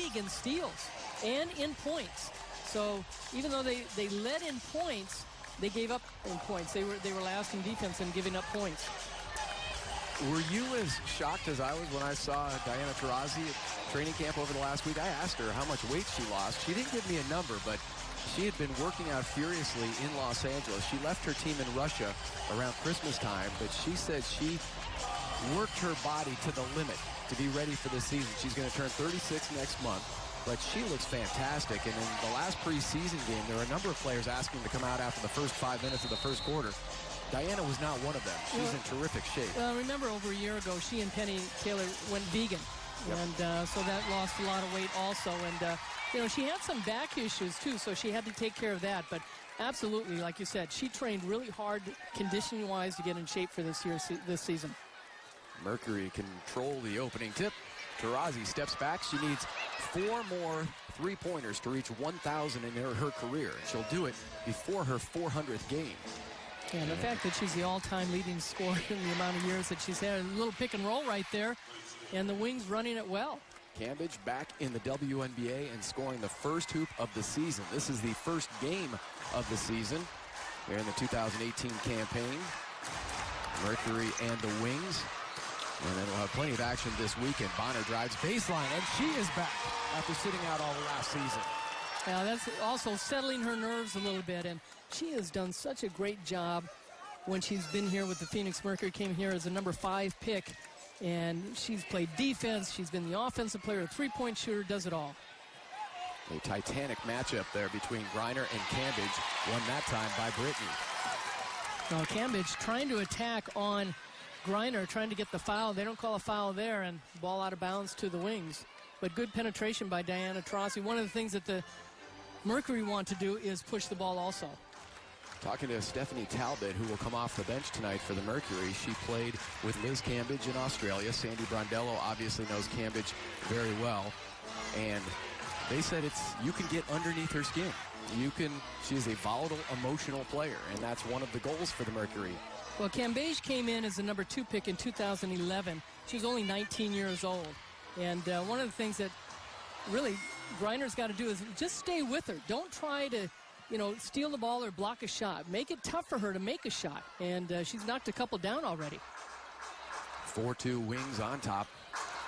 league in steals and in points. So even though they led in points, they gave up in points. They were last in defense and giving up points. Were you as shocked as I was when I saw Diana Taurasi at training camp over the last week? I asked her how much weight she lost. She didn't give me a number, but she had been working out furiously in Los Angeles. She left her team in Russia around Christmas time, but she said she worked her body to the limit to be ready for this season. She's going to turn 36 next month, but she looks fantastic. And in the last preseason game, there were a number of players asking to come out after the first 5 minutes of the first quarter. Diana was not one of them. She's in terrific shape. Well, remember over a year ago, she and Penny Taylor went vegan. Yep. And so that lost a lot of weight also. And, you know, she had some back issues, too, so she had to take care of that. But absolutely, like you said, she trained really hard conditioning-wise to get in shape for this season. Mercury control the opening tip. Taurasi steps back. She needs 4 more three-pointers to reach 1,000 in her career. She'll do it before her 400th game. And the fact that she's the all-time leading scorer in the amount of years that she's had, a little pick and roll right there, and the Wings running it well. Cambage back in the WNBA and scoring the first hoop of the season. This is the first game of the season here in the 2018 campaign. Mercury and the Wings. And then we'll have plenty of action this weekend. Bonner drives baseline, and she is back after sitting out all the last season. Now that's also settling her nerves a little bit, and she has done such a great job when she's been here with the Phoenix Mercury. Came here as a number 5 pick, and she's played defense. She's been the offensive player, a three-point shooter, does it all. A titanic matchup there between Griner and Cambage, won that time by Brittany. Now Cambage trying to attack on Griner, trying to get the foul. They don't call a foul there, and ball out of bounds to the Wings. But good penetration by Diana Taurasi. One of the things that the Mercury want to do is push the ball also. Talking to Stephanie Talbot, who will come off the bench tonight for the Mercury. She played with Liz Cambage in Australia. Sandy Brondello obviously knows Cambage very well. And they said you can get underneath her skin. She's a volatile, emotional player, and that's one of the goals for the Mercury. Well, Cambage came in as the number 2 pick in 2011. She was only 19 years old. And one of the things that really Griner's got to do is just stay with her. Don't try to, steal the ball or block a shot. Make it tough for her to make a shot. And she's knocked a couple down already. 4-2 Wings on top.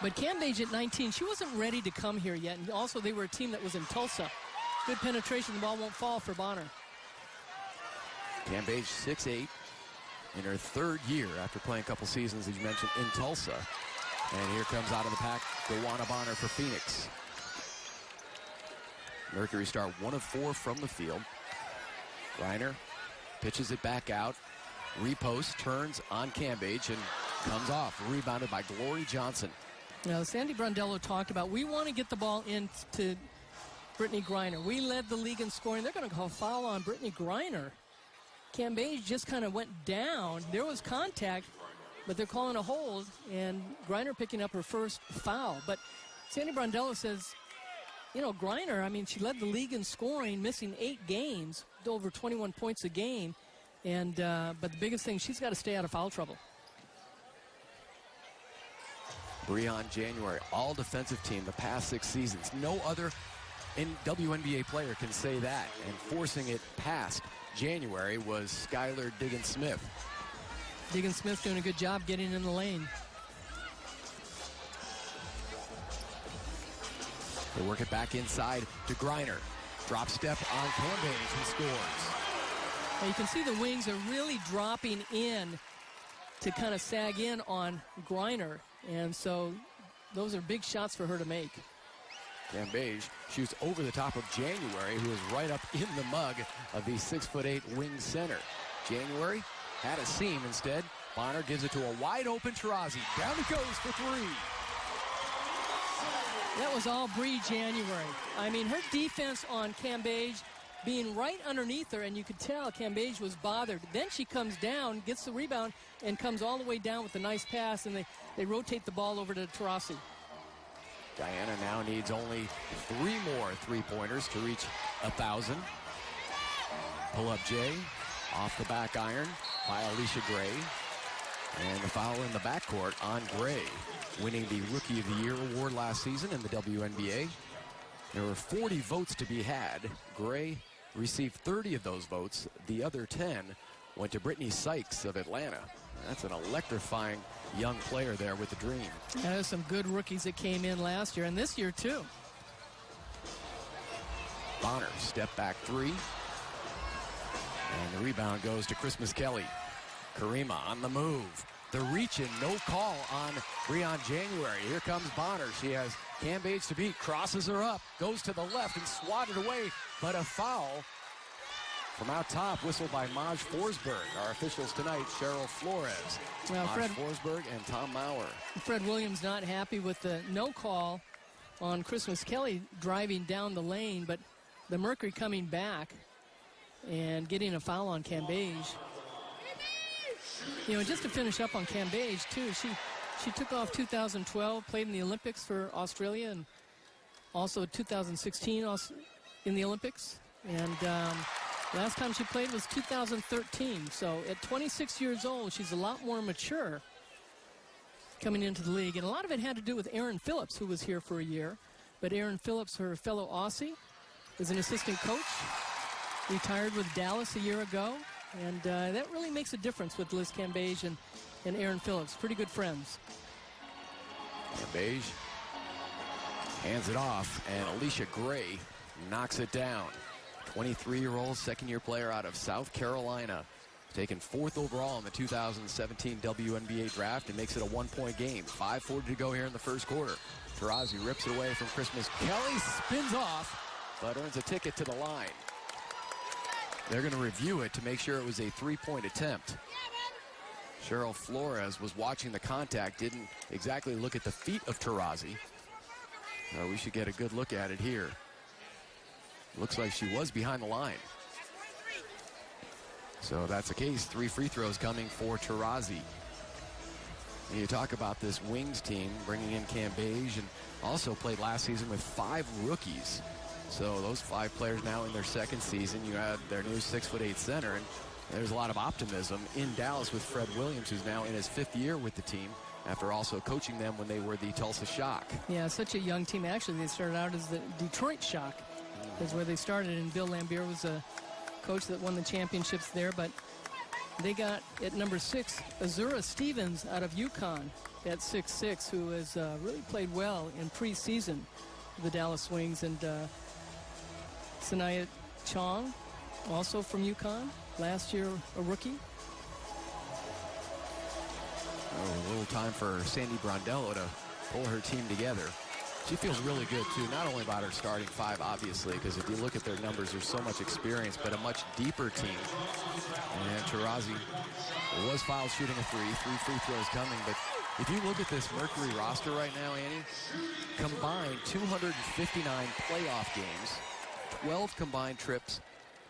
But Cambage at 19, she wasn't ready to come here yet. And also they were a team that was in Tulsa. Good penetration. The ball won't fall for Bonner. Cambage 6'8", in her 3rd year after playing a couple seasons, as you mentioned, in Tulsa. And here comes out of the pack, Dewana Bonner for Phoenix. Mercury start 1 of 4 from the field. Griner pitches it back out. Repost, turns on Cambage, and comes off. Rebounded by Glory Johnson. Now, Sandy Brondello talked about, we want to get the ball into Brittany Griner. We led the league in scoring. They're going to call foul on Brittany Griner. Cambage just kind of went down. There was contact, but they're calling a hold, and Griner picking up her first foul. But Sandy Brondello says, Griner, she led the league in scoring, missing 8 games, over 21 points a game. And but the biggest thing, she's got to stay out of foul trouble. Breon January, all defensive team the past 6 seasons. No other WNBA player can say that. And forcing it past January was Skylar Diggins-Smith. Diggins-Smith doing a good job getting in the lane. They work it back inside to Griner. Drop step on Cambage, who scores. Now you can see the Wings are really dropping in to kind of sag in on Griner. And so those are big shots for her to make. Cambage shoots over the top of January, who is right up in the mug of the 6'8" wing center. January had a seam instead. Bonner gives it to a wide-open Taurasi. Down he goes for 3. That was all Bree January. Her defense on Cambage being right underneath her, and you could tell Cambage was bothered. Then she comes down, gets the rebound, and comes all the way down with a nice pass, and they rotate the ball over to Taurasi. Diana now needs only 3 more three-pointers to reach 1,000. Pull-up J, off the back iron by Alicia Gray. And the foul in the backcourt on Gray, winning the Rookie of the Year award last season in the WNBA. There were 40 votes to be had. Gray received 30 of those votes. The other 10 went to Brittany Sykes of Atlanta. That's an electrifying young player there with the Dream. Yeah, there's some good rookies that came in last year and this year too. Bonner, step back three. And the rebound goes to Christmas Kelly. Karima on the move. The reach and no call on Breon January. Here comes Bonner. She has Cambage to beat. Crosses her up. Goes to the left and swatted away. But a foul from out top, whistled by Maj Forsberg. Our officials tonight, Cheryl Flores, well, Maj Forsberg, and Tom Maurer. Fred Williams not happy with the no call on Christmas Kelly driving down the lane, but the Mercury coming back and getting a foul on Cambage. You know, just to finish up on Cambage, too, she took off 2012, played in the Olympics for Australia, and also 2016 in the Olympics. And last time she played was 2013. So at 26 years old, she's a lot more mature coming into the league. And a lot of it had to do with Erin Phillips, who was here for a year. But Erin Phillips, her fellow Aussie, is an assistant coach, retired with Dallas a year ago. And that really makes a difference with Liz Cambage and Erin Phillips. Pretty good friends. Cambage hands it off, and Alicia Gray knocks it down. 23-year-old second-year player out of South Carolina, taken 4th overall in the 2017 WNBA draft, and makes it a one-point game. 5:40 to go here in the first quarter. Taurasi rips it away from Christmas. Kelly spins off, but earns a ticket to the line. They're going to review it to make sure it was a three-point attempt. Cheryl Flores was watching the contact, didn't exactly look at the feet of Taurasi. We should get a good look at it here. Looks like she was behind the line. So that's the case. 3 free throws coming for Taurasi. You talk about this Wings team bringing in Cambage, and also played last season with 5 rookies. So those 5 players now in their second season. You add their new 6'8" center, and there's a lot of optimism in Dallas with Fred Williams, who's now in his 5th year with the team, after also coaching them when they were the Tulsa Shock. Yeah, such a young team. Actually, they started out as the Detroit Shock. That's where they started, and Bill Lambier was a coach that won the championships there. But they got, at number 6, Azura Stevens out of UConn at 6'6", who has really played well in preseason for the Dallas Wings. And Sanaya Chong, also from UConn, last year a rookie. A little time for Sandy Brondello to pull her team together. She feels really good, too, not only about her starting 5, obviously, because if you look at their numbers, there's so much experience, but a much deeper team. And Taurasi was foul shooting a 3 free throws coming. But if you look at this Mercury roster right now, Annie, combined 259 playoff games, 12 combined trips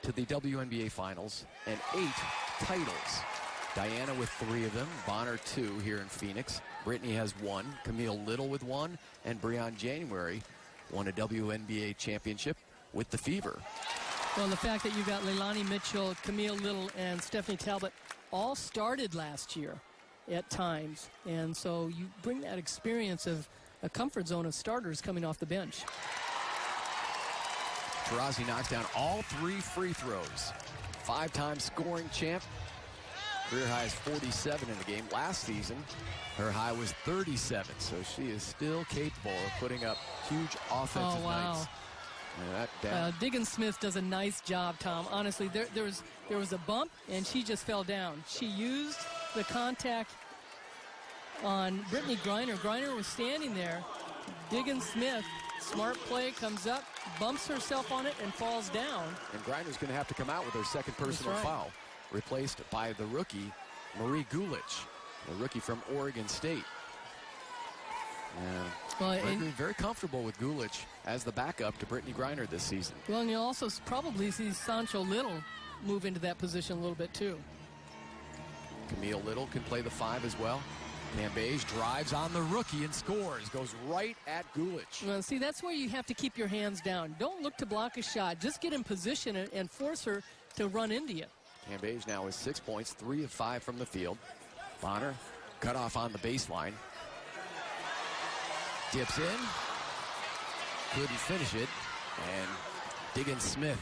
to the WNBA Finals, and 8 titles. Diana with 3 of them, Bonner 2 here in Phoenix. Brittany has 1, Camille Little with 1, and Breon January won a WNBA championship with the Fever. Well, the fact that you got Leilani Mitchell, Camille Little, and Stephanie Talbot all started last year at times. And so you bring that experience of a comfort zone of starters coming off the bench. Taurasi knocks down all 3 free throws. 5-time scoring champ. Career high is 47 in the game. Last season, her high was 37, so she is still capable of putting up huge offensive nights. Diggin Smith does a nice job, Tom. Honestly, there was a bump, and she just fell down. She used the contact on Brittany Griner. Griner was standing there. Diggin Smith, smart play, comes up, bumps herself on it, and falls down. And Griner's going to have to come out with her second personal foul, replaced by the rookie, Marie Gulich, a rookie from Oregon State. Mercury very comfortable with Gulich as the backup to Brittany Griner this season. Well, and you'll also probably see Sancho Little move into that position a little bit, too. Camille Little can play the 5 as well. Cambage drives on the rookie and scores. Goes right at Gulich. Well, see, that's where you have to keep your hands down. Don't look to block a shot. Just get in position and force her to run into you. Cambage now has 6 points, 3 of 5 from the field. Bonner cut off on the baseline. Dips in. Couldn't finish it. And Diggin Smith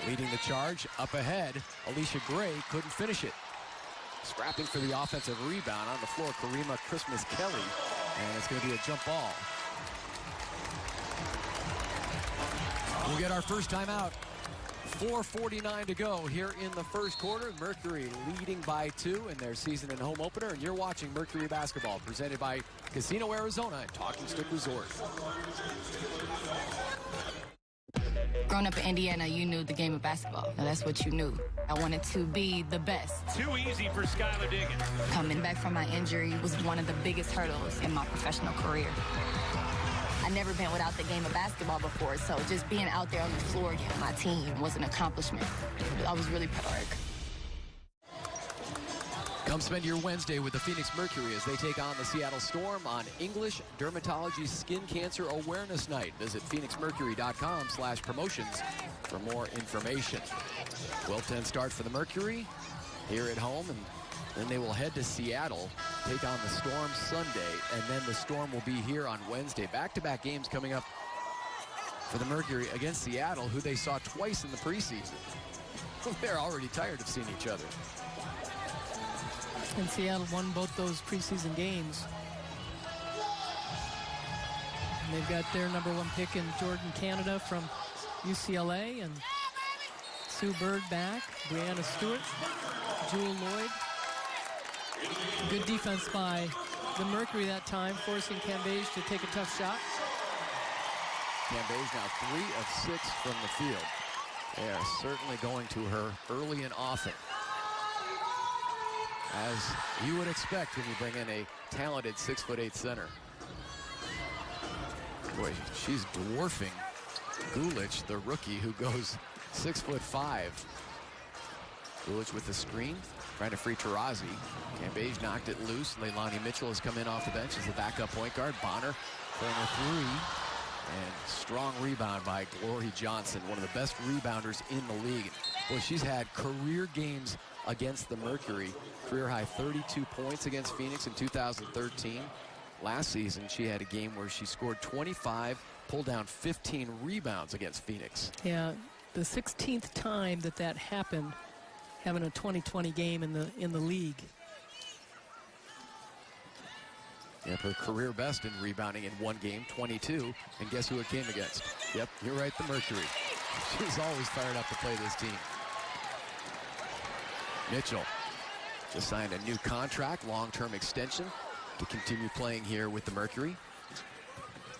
leading the charge. Up ahead, Alicia Gray couldn't finish it. Scrapping for the offensive rebound on the floor, Karima Christmas-Kelly. And it's going to be a jump ball. We'll get our first timeout. 4:49 to go here in the first quarter. Mercury leading by 2 in their season and home opener. And you're watching Mercury basketball, presented by Casino Arizona and Talking Stick Resort. Growing up in Indiana, you knew the game of basketball. Now, that's what you knew. I wanted to be the best. Too easy for Skylar Diggins. Coming back from my injury was one of the biggest hurdles in my professional career. I'd never been without the game of basketball before, so just being out there on the floor again with my team was an accomplishment. I was really proud. Come spend your Wednesday with the Phoenix Mercury as they take on the Seattle Storm on English Dermatology Skin Cancer Awareness Night. Visit phoenixmercury.com/promotions for more information. 12:10 start for the Mercury here at home, and then they will head to Seattle, take on the Storm Sunday, and then the Storm will be here on Wednesday. Back-to-back games coming up for the Mercury against Seattle, who they saw twice in the preseason. They're already tired of seeing each other. And Seattle won both those preseason games. And they've got their #1 pick in Jordan Canada from UCLA, and Sue Bird back, Brianna Stewart, Jewel Lloyd. Good defense by the Mercury that time, forcing Cambage to take a tough shot. Cambage now 3 of 6 from the field. They are certainly going to her early and often, as you would expect when you bring in a talented 6'8" center. Boy, she's dwarfing Gulich, the rookie, who goes 6'5". Gulich with the screen, trying to free Taurasi. Cambage knocked it loose. Leilani Mitchell has come in off the bench as the backup point guard. Bonner, corner 3. And strong rebound by Glory Johnson, one of the best rebounders in the league. Boy, she's had career games against the Mercury. Career high 32 points against Phoenix in 2013. Last season, she had a game where she scored 25, pulled down 15 rebounds against Phoenix. Yeah, the 16th time that happened, having a 20-20 game in the league. Yep, her career best in rebounding in one game, 22. And guess who it came against? Yep, you're right, the Mercury. She's always fired up to play this team. Mitchell just signed a new contract, long-term extension, to continue playing here with the Mercury.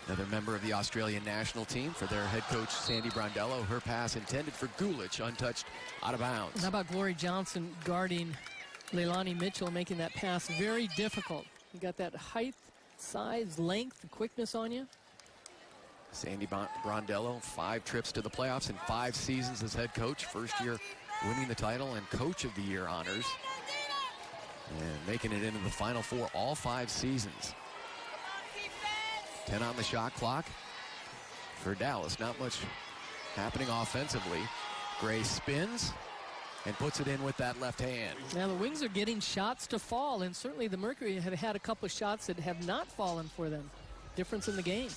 Another member of the Australian national team for their head coach, Sandy Brondello. Her pass intended for Gulich, untouched, out of bounds. How about Glory Johnson guarding Leilani Mitchell, making that pass very difficult? You got that height, size, length, quickness on you. Sandy Brondello, 5 trips to the playoffs in 5 seasons as head coach. First year winning the title and Coach of the Year honors. And making it into the Final Four all 5 seasons. 10 on the shot clock for Dallas. Not much happening offensively. Gray spins and puts it in with that left hand. Now the Wings are getting shots to fall, and certainly the Mercury have had a couple of shots that have not fallen for them. Difference in the game.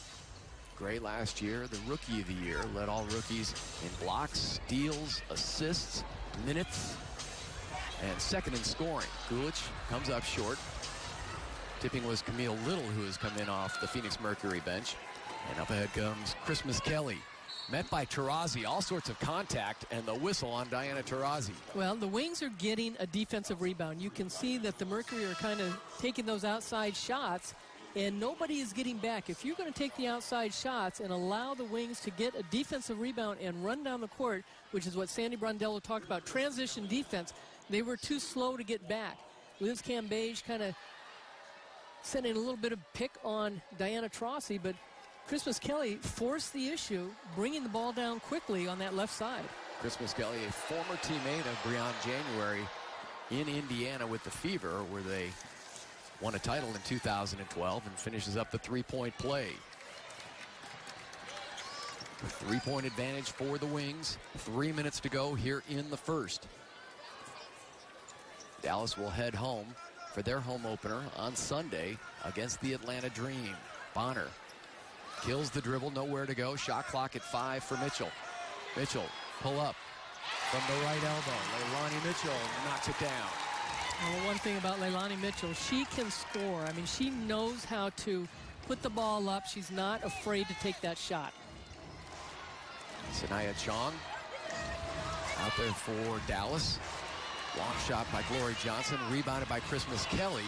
Gray last year, the Rookie of the Year, led all rookies in blocks, steals, assists, minutes, and second in scoring. Gulich comes up short. Tipping was Camille Little, who has come in off the Phoenix Mercury bench. And up ahead comes Christmas-Kelly. Met by Taurasi, all sorts of contact, and the whistle on Diana Taurasi. Well, the Wings are getting a defensive rebound. You can see that the Mercury are kind of taking those outside shots, and nobody is getting back. If you're going to take the outside shots and allow the Wings to get a defensive rebound and run down the court, which is what Sandy Brondello talked about, transition defense, they were too slow to get back. Liz Cambage kind of sending a little bit of pick on Diana Taurasi, but Christmas-Kelly forced the issue, bringing the ball down quickly on that left side. Christmas-Kelly, a former teammate of Breon January in Indiana with the Fever, where they won a title in 2012, and finishes up the three-point play. A 3-point advantage for the Wings. 3 minutes to go here in the first. Dallas will head home for their home opener on Sunday against the Atlanta Dream. Bonner Kills the dribble, nowhere to go. Shot clock at 5 for Mitchell. Mitchell, pull up from the right elbow. Leilani Mitchell knocks it down. Well, one thing about Leilani Mitchell, she can score. I mean, she knows how to put the ball up. She's not afraid to take that shot. Sanaya Chong out there for Dallas. Long shot by Glory Johnson, rebounded by Christmas Kelly.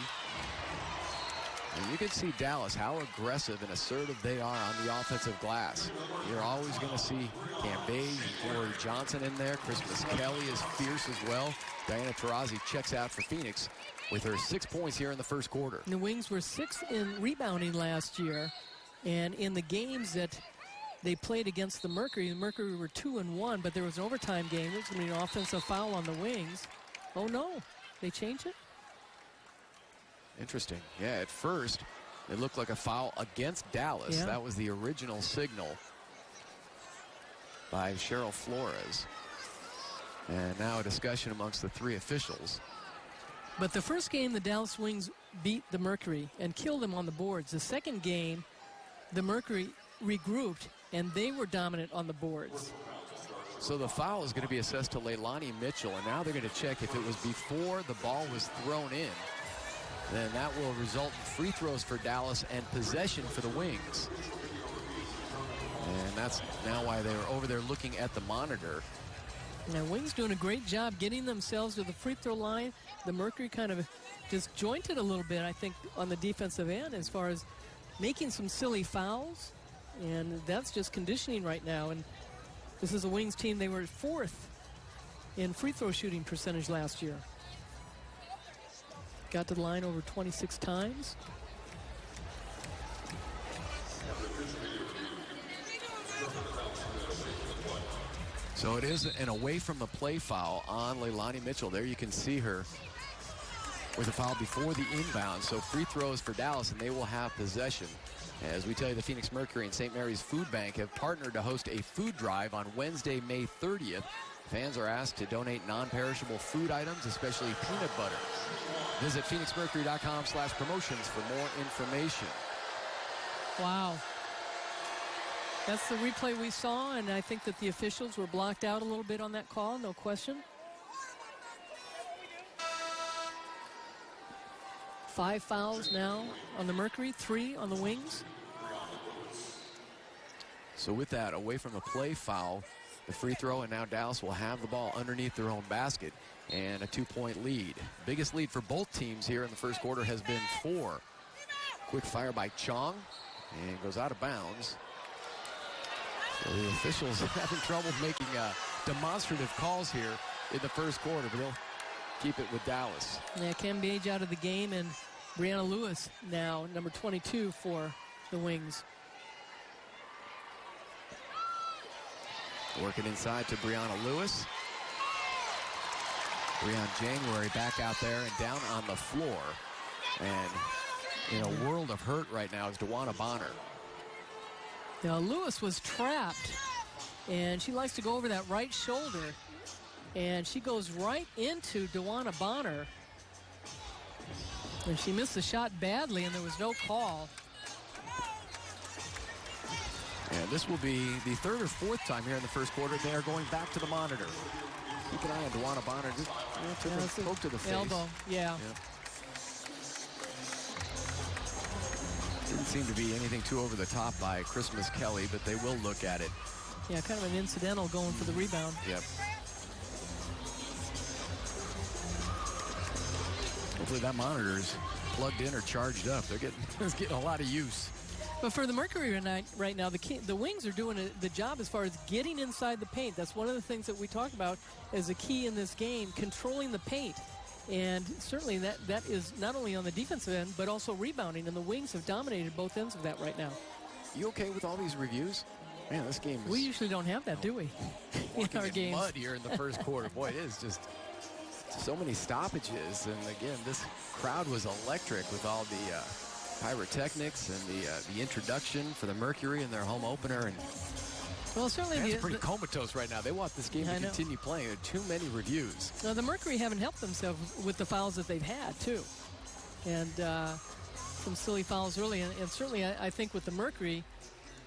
And you can see Dallas, how aggressive and assertive they are on the offensive glass. You're always going to see Cambage and Glory Johnson in there. Christmas Kelly is fierce as well. Diana Taurasi checks out for Phoenix with her 6 points here in the first quarter. The Wings were 6th in rebounding last year. And in the games that they played against the Mercury were 2-1, but there was an overtime game. There's going to be an offensive foul on the Wings. Oh, no. They changed it? Interesting. Yeah, at first, it looked like a foul against Dallas. Yeah. That was the original signal by Cheryl Flores. And now a discussion amongst the 3 officials. But the first game, the Dallas Wings beat the Mercury and killed them on the boards. The second game, the Mercury regrouped, and they were dominant on the boards. So the foul is going to be assessed to Leilani Mitchell, and now they're going to check if it was before the ball was thrown in. Then that will result in free throws for Dallas and possession for the Wings. And that's now why they were over there looking at the monitor. Now, Wings doing a great job getting themselves to the free throw line. The Mercury kind of disjointed a little bit, I think, on the defensive end as far as making some silly fouls. And that's just conditioning right now. And this is a Wings team. They were 4th in free throw shooting percentage last year. Got to the line over 26 times. So it is an away from the play foul on Leilani Mitchell. There you can see her with a foul before the inbound. So free throws for Dallas, and they will have possession. As we tell you, the Phoenix Mercury and St. Mary's Food Bank have partnered to host a food drive on Wednesday, May 30th. Fans are asked to donate non-perishable food items, especially peanut butter. Visit phoenixmercury.com/promotions for more information. Wow. That's the replay we saw, and I think that the officials were blocked out a little bit on that call, no question. 5 fouls now on the Mercury, 3 on the Wings. So with that, away from the play foul, the free throw, and now Dallas will have the ball underneath their own basket and a 2-point lead. Biggest lead for both teams here in the first quarter has been 4. Quick fire by Chong, and goes out of bounds. So the officials having trouble making demonstrative calls here in the first quarter, but they'll keep it with Dallas. Yeah, Cambage out of the game, and Brianna Lewis now, number 22 for the Wings. Working inside to Brianna Lewis. Breon January back out there and down on the floor. And in a world of hurt right now is DeWanna Bonner. Now, Lewis was trapped, and she likes to go over that right shoulder, and she goes right into DeWanna Bonner. And she missed the shot badly, and there was no call. And this will be the 3rd or 4th time here in the first quarter they are going back to the monitor. Keep an eye on DeWanna Bonner. Just took a poke to the face. Elbow, yeah. Didn't seem to be anything too over the top by Christmas Kelly, but they will look at it. Yeah, kind of an incidental going for the rebound. Yep. Hopefully that monitor's plugged in or charged up. They're getting a lot of use. But for the Mercury right now, the Wings are doing the job as far as getting inside the paint. That's one of the things that we talk about as a key in this game, controlling the paint. And certainly that is not only on the defensive end, but also rebounding. And the Wings have dominated both ends of that right now. You okay with all these reviews? Man, this game is... We usually don't have that, do we? In our games. Mud here in the first quarter. Boy, it is just so many stoppages. And again, this crowd was electric with all the pyrotechnics and the introduction for the Mercury in their home opener. And well, certainly they're pretty comatose right now. They want this game to continue playing. There are too many reviews. Now, the Mercury haven't helped themselves with the fouls that they've had, too. And some silly fouls early. And certainly, I think with the Mercury,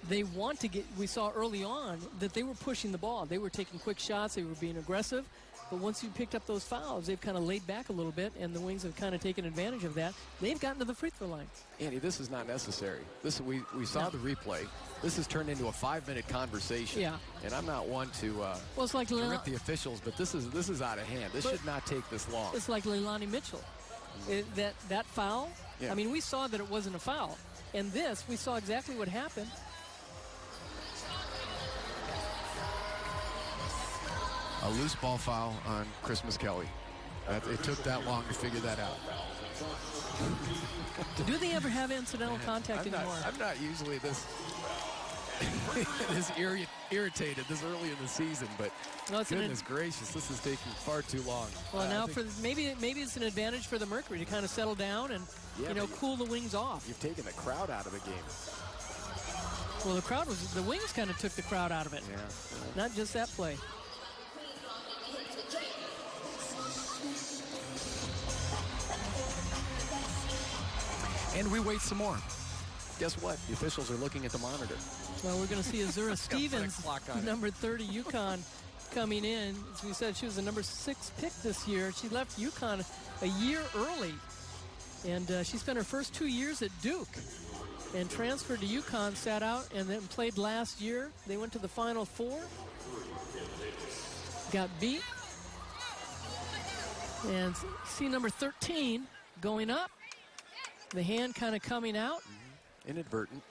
they want to get, we saw early on that they were pushing the ball. They were taking quick shots. They were being aggressive. But once you picked up those fouls, they've kind of laid back a little bit, and the Wings have kind of taken advantage of that. They've gotten to the free throw line. Andy, this is not necessary. We saw the replay. This has turned into a 5-minute conversation. Yeah. And I'm not one to, Well, it's like to rip the officials, but this is out of hand. This should not take this long. It's like Leilani Mitchell. That foul, Yeah. I mean, we saw that it wasn't a foul. And this, we saw exactly what happened. A loose ball foul on Christmas Kelly. It took that long to figure that out. Do they ever have incidental contact anymore? I'm not usually this irritated this early in the season, but goodness gracious, this is taking far too long. Well, now maybe it's an advantage for the Mercury to kind of settle down and cool the Wings off. You've taken the crowd out of the game. Well, the Wings kind of took the crowd out of it. Yeah. Not just that play. And we wait some more. Guess what? The officials are looking at the monitor. Well, we're going to see Azura Stevens, clock on it. number 30 UConn, coming in. As we said, she was the number 6 pick this year. She left UConn a year early. And she spent her first 2 years at Duke and transferred to UConn, sat out, and then played last year. They went to the Final Four. Got beat. And see number 13 going up. The hand kind of coming out. Inadvertent.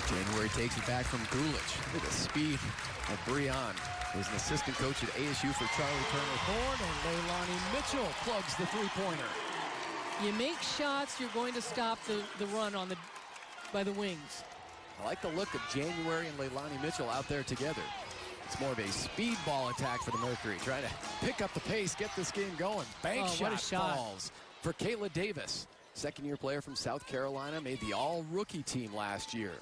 January takes it back from Gulich. Look at the speed of Breon, who's an assistant coach at ASU for Charlie Turner Thorne, and Leilani Mitchell plugs the three-pointer. You make shots, you're going to stop the run by the Wings. I like the look of January and Leilani Mitchell out there together. It's more of a speed ball attack for the Mercury, trying to pick up the pace, get this game going. Bank shot falls for Kayla Davis. Second-year player from South Carolina, made the all-rookie team last year.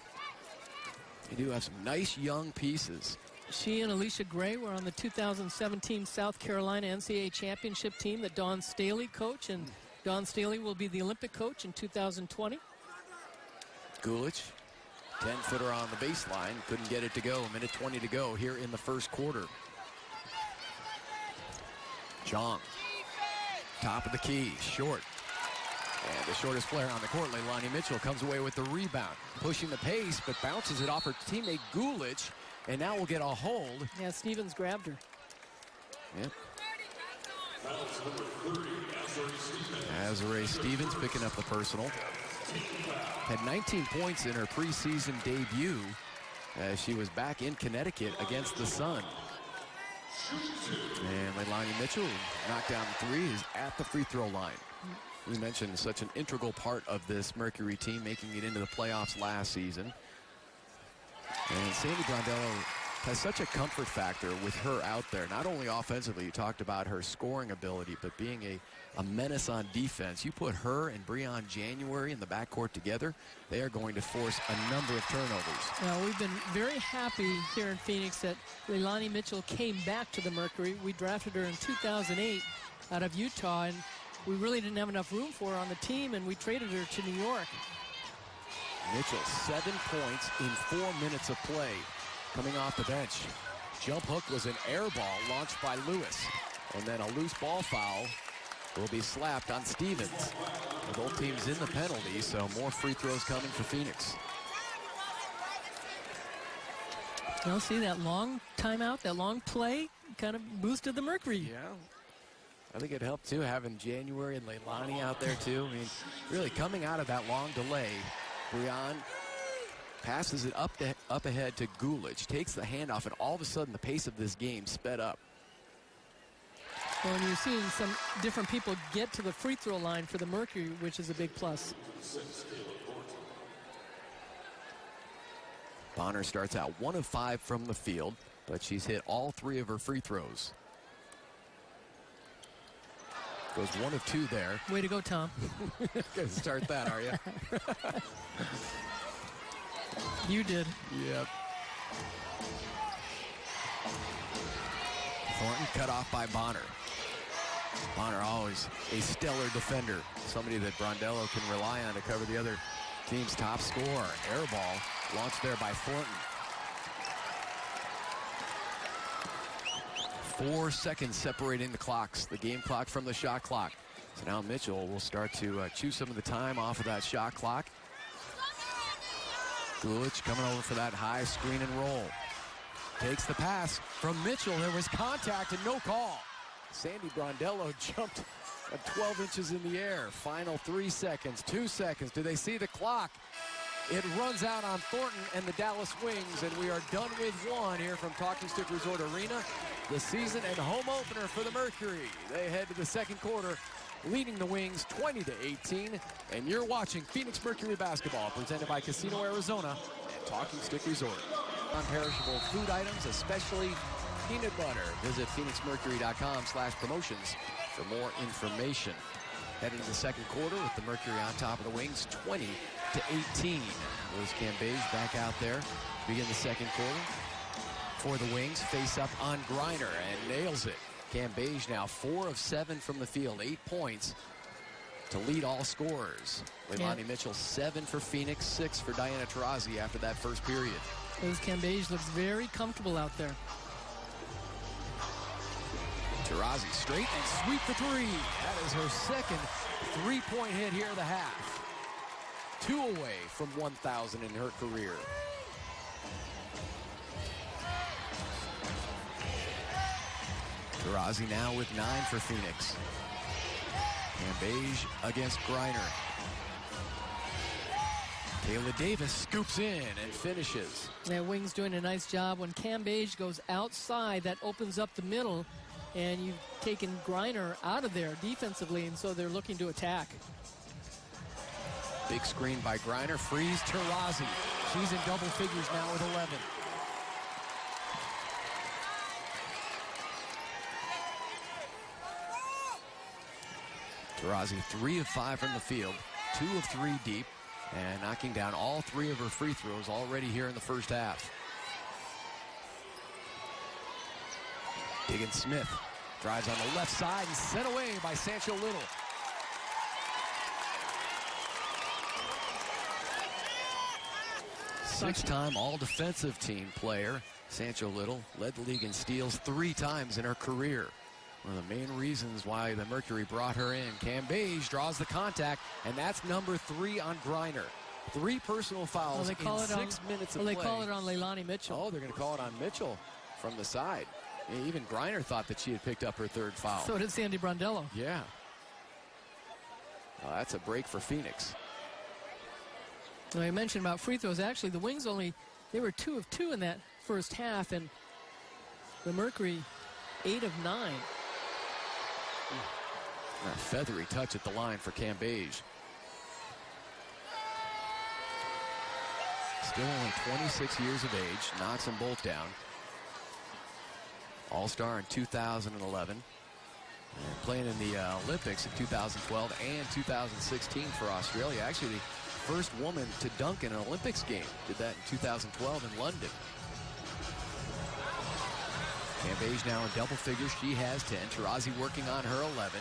They do have some nice young pieces. She and Alicia Gray were on the 2017 South Carolina NCAA championship team that Dawn Staley coached, and Dawn Staley will be the Olympic coach in 2020. Gulich, 10-footer on the baseline, couldn't get it to go. 1:20 to go here in the first quarter. Jong, top of the key, short. And the shortest player on the court, Leilani Mitchell, comes away with the rebound. Pushing the pace, but bounces it off her teammate Gulich. And now we'll get a hold. Yeah, Stevens grabbed her. Yep. Azure Stevens picking up the personal. Had 19 points in her preseason debut as she was back in Connecticut against the Sun. And Leilani Mitchell, knocked down the three, is at the free throw line. We mentioned such an integral part of this Mercury team, making it into the playoffs last season. And Sandy Brondello has such a comfort factor with her out there. Not only offensively, you talked about her scoring ability, but being a menace on defense. You put her and Breon January in the backcourt together, they are going to force a number of turnovers. Now, we've been very happy here in Phoenix that Leilani Mitchell came back to the Mercury. We drafted her in 2008 out of Utah, and we really didn't have enough room for her on the team, and we traded her to New York. Mitchell, 7 points in 4 minutes of play coming off the bench. Jump hook was an air ball launched by Lewis. And then a loose ball foul will be slapped on Stevens. Both teams in the penalty, so more free throws coming for Phoenix. You'll see that long timeout, that long play kind of boosted the Mercury. Yeah. I think it helped, too, having January and Leilani out there, too. I mean, really coming out of that long delay, Breon passes it up ahead to Gulich, takes the handoff, and all of a sudden the pace of this game sped up. Well, and you're seeing some different people get to the free throw line for the Mercury, which is a big plus. Bonner starts out 1 of 5 from the field, but she's hit all 3 of her free throws. Goes 1 of 2 there. Way to go, Tom. Gonna start that, are you? You did. Yep. Thornton cut off by Bonner. Bonner always a stellar defender, somebody that Brondello can rely on to cover the other team's top scorer. Air ball launched there by Thornton. 4 seconds separating the game clock from the shot clock. So now Mitchell will start to chew some of the time off of that shot clock. Gulich coming over for that high screen and roll. Takes the pass from Mitchell. There was contact and no call. Sandy Brondello jumped 12 inches in the air. Final 3 seconds, 2 seconds. Do they see the clock? It runs out on Thornton and the Dallas Wings, and we are done with one here from Talking Stick Resort Arena. The season and home opener for the Mercury. They head to the second quarter, leading the Wings 20-18. And you're watching Phoenix Mercury basketball, presented by Casino Arizona and Talking Stick Resort. Non-perishable food items, especially peanut butter. Visit phoenixmercury.com/promotions for more information. Heading to the second quarter with the Mercury on top of the Wings, 20-18. Liz Cambage back out there to begin the second quarter. For the Wings, face up on Griner and nails it. Cambage now 4 of 7 from the field, 8 points to lead all scorers. Leilani Mitchell 7 for Phoenix, 6 for Diana Taurasi after that first period. Liz Cambage looks very comfortable out there. Taurasi straight and sweep the three. That is her second three-point hit here of the half. 2 away from 1,000 in her career. Taurasi now with 9 for Phoenix. Cambage against Griner. Kayla Davis scoops in and finishes. Yeah, Wings doing a nice job. When Cambage goes outside, that opens up the middle, and you've taken Griner out of there defensively, and so they're looking to attack. Big screen by Griner, frees Taurasi. She's in double figures now with 11. Taurasi 3 of 5 from the field, 2 of 3 deep, and knocking down all 3 of her free throws already here in the first half. Diggins Smith drives on the left side and sent away by Sancho Little. Six-time all-defensive team player, Sancho Little led the league in steals 3 times in her career. One of the main reasons why the Mercury brought her in. Cambage draws the contact, and that's number 3 on Griner. 3 personal fouls in 6 minutes of play. They call it on Leilani Mitchell. Oh, they're going to call it on Mitchell from the side. Even Griner thought that she had picked up her 3rd foul. So did Sandy Brondello. Yeah. That's a break for Phoenix. Well, I mentioned about free throws. Actually, the Wings they were 2 of 2 in that first half, and the Mercury 8 of 9. A feathery touch at the line for Cambage. Still only 26 years of age, knocks them both down. All-star in 2011. And playing in the Olympics in 2012 and 2016 for Australia. Actually, the first woman to dunk in an Olympics game. Did that in 2012 in London. Cambage now in double figures. She has 10. Taurasi working on her 11.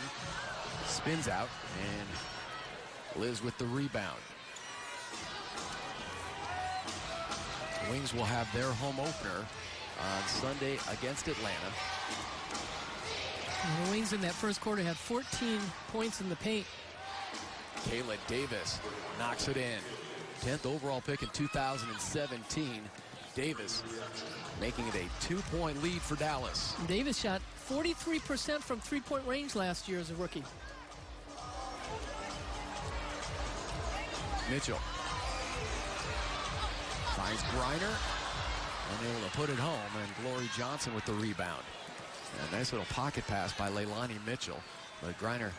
Spins out, and Liz with the rebound. The Wings will have their home opener on Sunday against Atlanta. And the Wings in that first quarter had 14 points in the paint. Kayla Davis knocks it in. 10th overall pick in 2017. Davis making it a 2-point lead for Dallas. Davis shot 43% from 3-point range last year as a rookie. Mitchell finds Griner and able to put it home, and Glory Johnson with the rebound. A nice little pocket pass by Leilani Mitchell, but Griner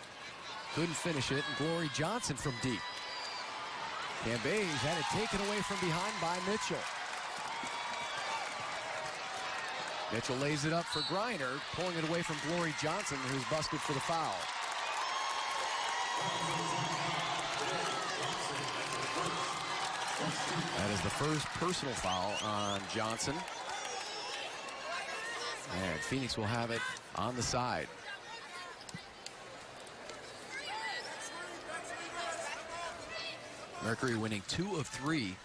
couldn't finish it, and Glory Johnson from deep. Cambage had it taken away from behind by Mitchell. Mitchell lays it up for Griner, pulling it away from Glory Johnson, who's busted for the foul. That is the first personal foul on Johnson. And Phoenix will have it on the side. Mercury winning 2 of 3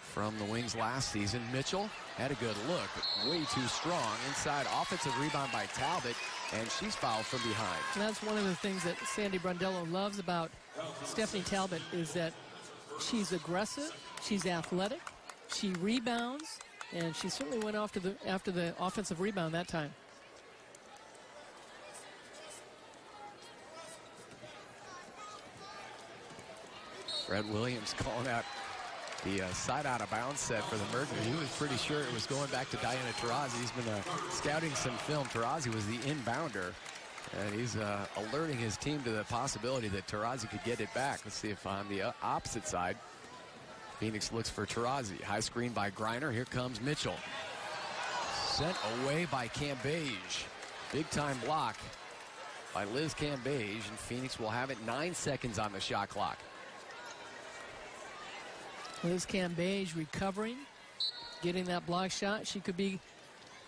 from the wings last season. Mitchell had a good look, but way too strong. Inside offensive rebound by Talbot, and she's fouled from behind. And that's one of the things that Sandy Brondello loves about Stephanie Talbot is that she's aggressive, she's athletic, she rebounds, and she certainly went after the offensive rebound that time. Fred Williams calling out the side out of bounds set for the Mercury. He was pretty sure it was going back to Diana Taurasi. He's been scouting some film. Taurasi was the inbounder, and he's alerting his team to the possibility that Taurasi could get it back. Let's see if on the opposite side, Phoenix looks for Taurasi. High screen by Griner. Here comes Mitchell. Sent away by Cambage. Big time block by Liz Cambage, and Phoenix will have it 9 seconds on the shot clock. Liz Cambage recovering, getting that block shot. She could be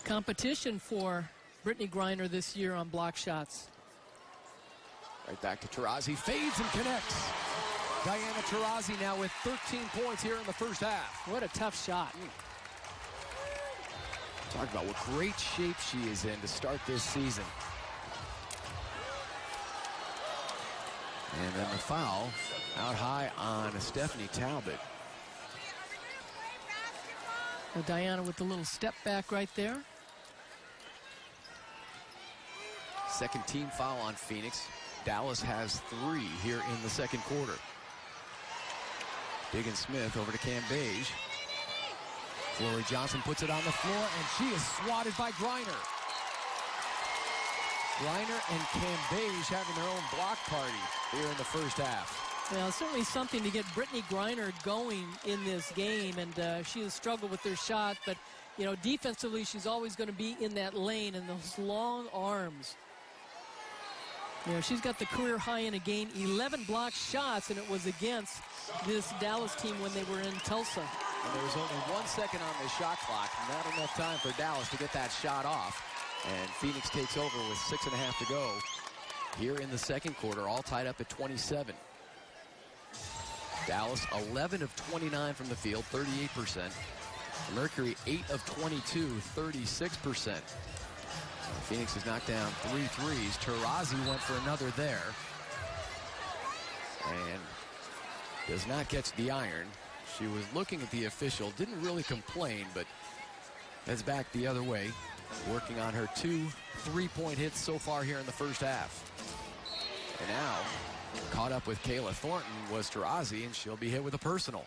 competition for Brittany Griner this year on block shots. Right back to Taurasi, fades and connects. Diana Taurasi now with 13 points here in the first half. What a tough shot. Talk about what great shape she is in to start this season. And then the foul out high on Stephanie Talbot. Well, Diana with the little step back right there. Second team foul on Phoenix. Dallas has 3 here in the second quarter. Diggin Smith over to Cambage. Flory Johnson puts it on the floor, and she is swatted by Griner. Griner and Cambage having their own block party here in the first half. Well, certainly something to get Brittany Griner going in this game, and she has struggled with her shot, but, you know, defensively, she's always going to be in that lane and those long arms. You know, she's got the career high in a game, 11 block shots, and it was against this Dallas team when they were in Tulsa. And there was only 1 second on the shot clock, not enough time for Dallas to get that shot off. And Phoenix takes over with 6.5 to go here in the second quarter, all tied up at 27. Dallas 11 of 29 from the field, 38%. Mercury 8 of 22, 36%. Phoenix has knocked down 3 threes. Taurasi went for another there. And does not catch the iron. She was looking at the official, didn't really complain, but heads back the other way, working on her 2 3-point hits so far here in the first half. And now, caught up with Kayla Thornton was Taurasi, and she'll be hit with a personal.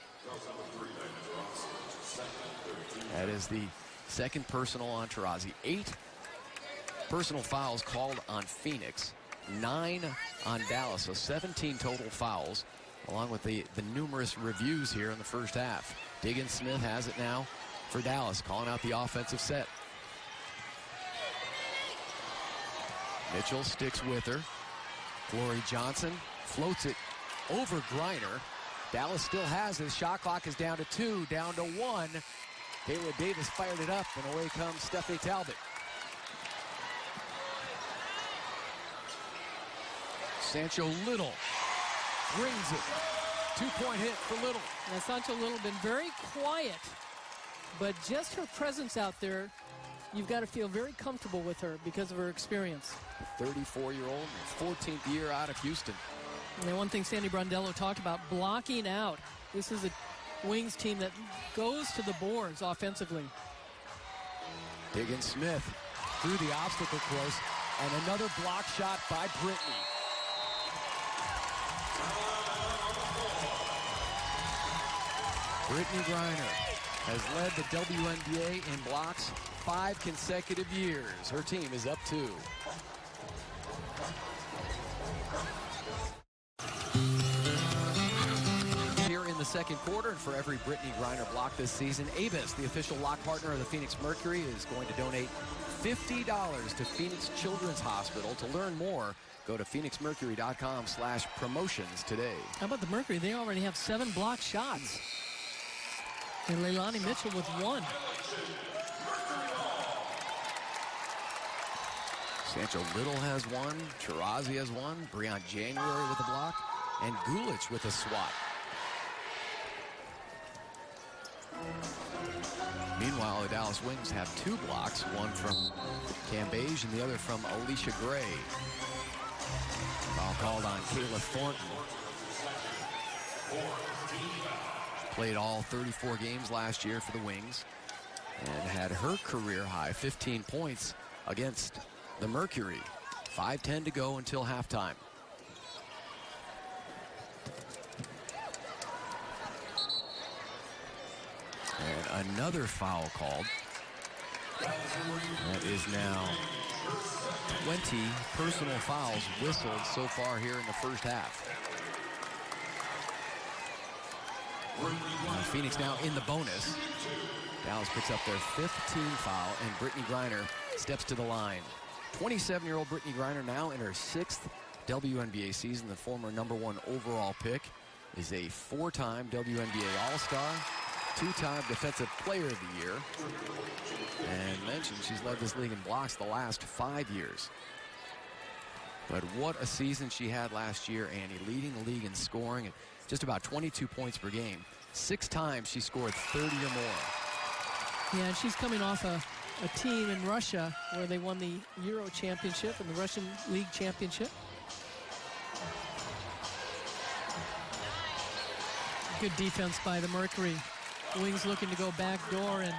That is the second personal on Taurasi. 8 personal fouls called on Phoenix, 9 on Dallas, so 17 total fouls, along with the numerous reviews here in the first half. Diggin Smith has it now for Dallas, calling out the offensive set. Mitchell sticks with her. Flory Johnson floats it over Griner. Dallas still has it. Shot clock is down to 2, down to 1. Kayla Davis fired it up, and away comes Stephanie Talbot. Sancho Little brings it. 2-point hit for Little. Now, Sancho Little been very quiet, but just her presence out there, you've got to feel very comfortable with her because of her experience. 34-year-old, 14th year out of Houston. And one thing Sandy Brondello talked about, blocking out. This is a Wings team that goes to the boards offensively. Diggin Smith through the obstacle course, and another block shot by Brittany. Brittany Griner has led the WNBA in blocks 5 consecutive years. Her team is up 2. Here in the second quarter, and for every Brittany Griner block this season, Avis, the official lock partner of the Phoenix Mercury, is going to donate $50 to Phoenix Children's Hospital. To learn more, go to phoenixmercury.com/promotions today. How about the Mercury? They already have 7 block shots. And Leilani Mitchell with 1. Sancho Little has 1. Taurasi has 1. Breon January with a block. And Gulich with a swat. Meanwhile, the Dallas Wings have 2 blocks, one from Cambage and the other from Alicia Gray. Foul called on Kayla Thornton. Played all 34 games last year for the Wings and had her career high 15 points against the Mercury. 5:10 to go until halftime. And another foul called. That is now 20 personal fouls whistled so far here in the first half. Phoenix now in the bonus. Dallas picks up their 5th team foul, and Brittany Griner steps to the line. 27-year-old Brittany Griner, now in her 6th WNBA season. The former #1 overall pick is a 4-time WNBA All-Star, 2-time Defensive Player of the Year, and mentioned she's led this league in blocks the last 5 years. But what a season she had last year, Annie, leading the league in scoring at just about 22 points per game. 6 times she scored 30 or more. Yeah, and she's coming off a team in Russia where they won the Euro Championship and the Russian League Championship. Good defense by the Mercury. Wings looking to go back door, and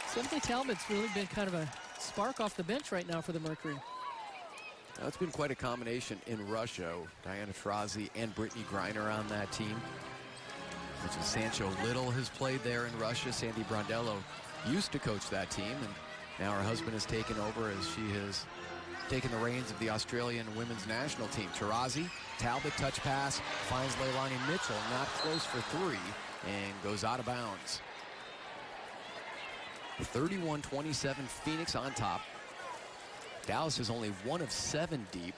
Simply Talbot's really been kind of a spark off the bench right now for the Mercury. It's been quite a combination in Russia. Diana Taurasi and Brittany Griner on that team. Which is Sancho Little has played there in Russia. Sandy Brondello used to coach that team, and now her husband has taken over as she has taken the reins of the Australian women's national team. Taurasi, Talbot touch pass, finds Leilani Mitchell, not close for 3, and goes out of bounds. 31-27, Phoenix on top. Dallas is only 1 of 7 deep.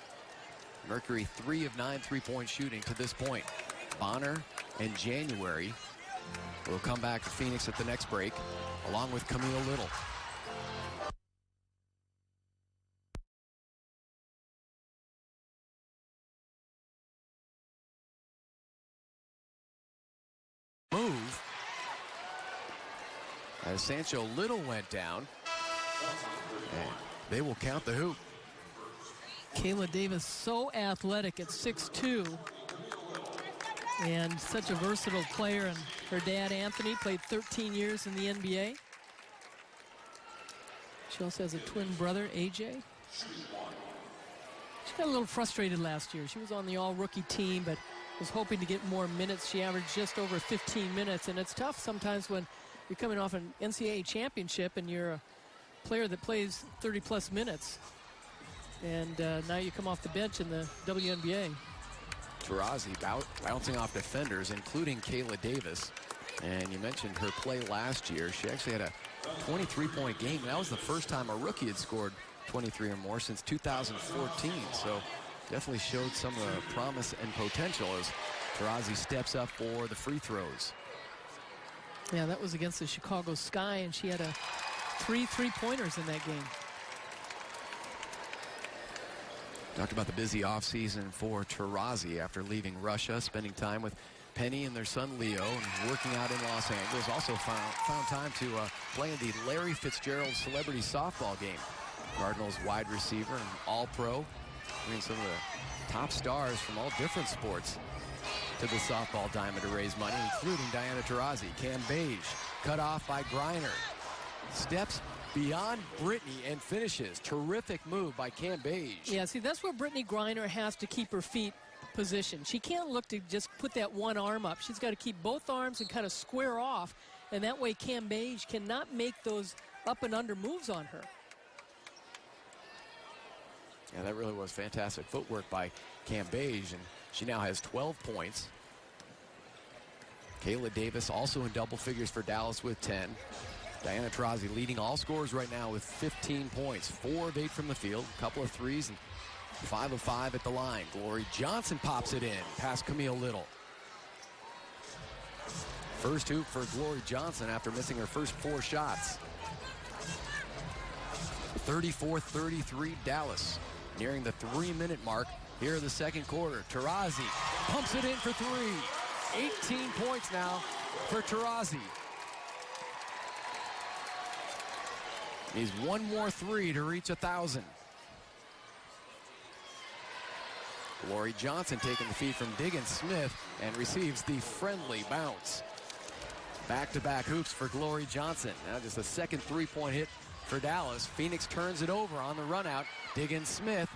Mercury 3 of 9 3-point shooting to this point. Bonner and January will come back to Phoenix at the next break, along with Camille Little. Move as Sancho Little went down, and they will count the hoop. Kayla Davis, so athletic at 6'2", and such a versatile player. And her dad, Anthony, played 13 years in the NBA. She also has a twin brother, AJ. She got a little frustrated last year. She was on the all-rookie team, but was hoping to get more minutes. She averaged just over 15 minutes, and it's tough sometimes when you're coming off an NCAA championship and you're a player that plays 30-plus minutes. And now you come off the bench in the WNBA. Taurasi bouncing off defenders, including Kayla Davis. And you mentioned her play last year. She actually had a 23-point game. That was the first time a rookie had scored 23 or more since 2014. So definitely showed some of the promise and potential as Taurasi steps up for the free throws. Yeah, that was against the Chicago Sky, and she had 3 3-pointers in that game. Talked about the busy offseason for Taurasi after leaving Russia, spending time with Penny and their son Leo, and working out in Los Angeles. Also found time to play in the Larry Fitzgerald Celebrity Softball game. Cardinals wide receiver and all-pro, bringing some of the top stars from all different sports to the softball diamond to raise money, including Diana Taurasi. Cambage cut off by Griner. Steps beyond Brittany and finishes. Terrific move by Cambage. Yeah, see, that's where Brittany Griner has to keep her feet positioned. She can't look to just put that one arm up. She's got to keep both arms and kind of square off, and that way Cambage cannot make those up and under moves on her. Yeah, that really was fantastic footwork by Cambage, and she now has 12 points. Kayla Davis also in double figures for Dallas with 10. Diana Taurasi leading all scorers right now with 15 points. 4 of 8 from the field, a couple of threes, and 5 of 5 at the line. Glory Johnson pops it in past Camille Little. First hoop for Glory Johnson after missing her first 4 shots. 34-33 Dallas. Nearing the 3-minute mark here in the second quarter. Taurasi pumps it in for 3. 18 points now for Taurasi. Needs one more three to reach 1,000. Glory Johnson taking the feed from Diggins Smith and receives the friendly bounce. Back-to-back hoops for Glory Johnson. Now just a second three-point hit for Dallas. Phoenix turns it over on the run-out. Diggins Smith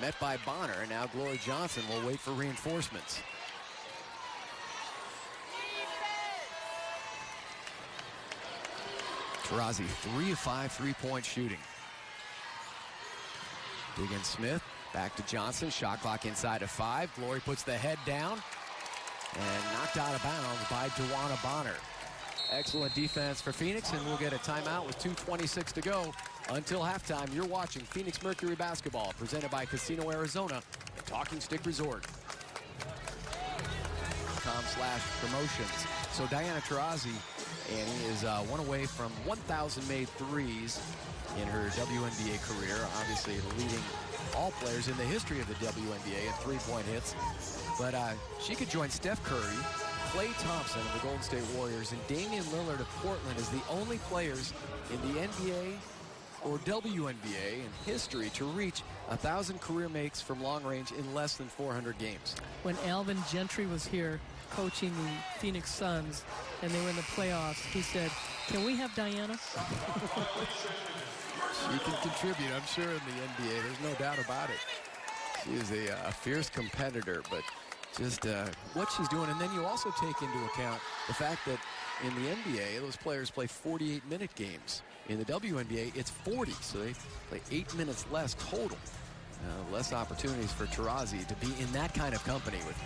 met by Bonner. Now Glory Johnson will wait for reinforcements. Taurasi 3 of 5 three-point shooting. Diggins Smith back to Johnson. Shot clock inside of 5. Glory puts the head down and knocked out of bounds by Dewana Bonner. Excellent defense for Phoenix, and we'll get a timeout with 2:26 to go until halftime. You're watching Phoenix Mercury basketball, presented by Casino Arizona and Talking Stick Resort. .com/promotions. So Diana Taurasi, Annie, is one away from 1,000 made threes in her WNBA career. Obviously leading all players in the history of the WNBA in three-point hits. But she could join Steph Curry, Klay Thompson of the Golden State Warriors, and Damian Lillard of Portland as the only players in the NBA or WNBA in history to reach 1,000 career makes from long range in less than 400 games. When Alvin Gentry was here coaching the Phoenix Suns and they were in the playoffs, he said, "Can we have Diana?" She can contribute, I'm sure, in the NBA. There's no doubt about it. She is a fierce competitor, but just what she's doing. And then you also take into account the fact that in the NBA, those players play 48-minute games. In the WNBA, it's 40, so they play 8 minutes less total. Less opportunities for Taurasi to be in that kind of company with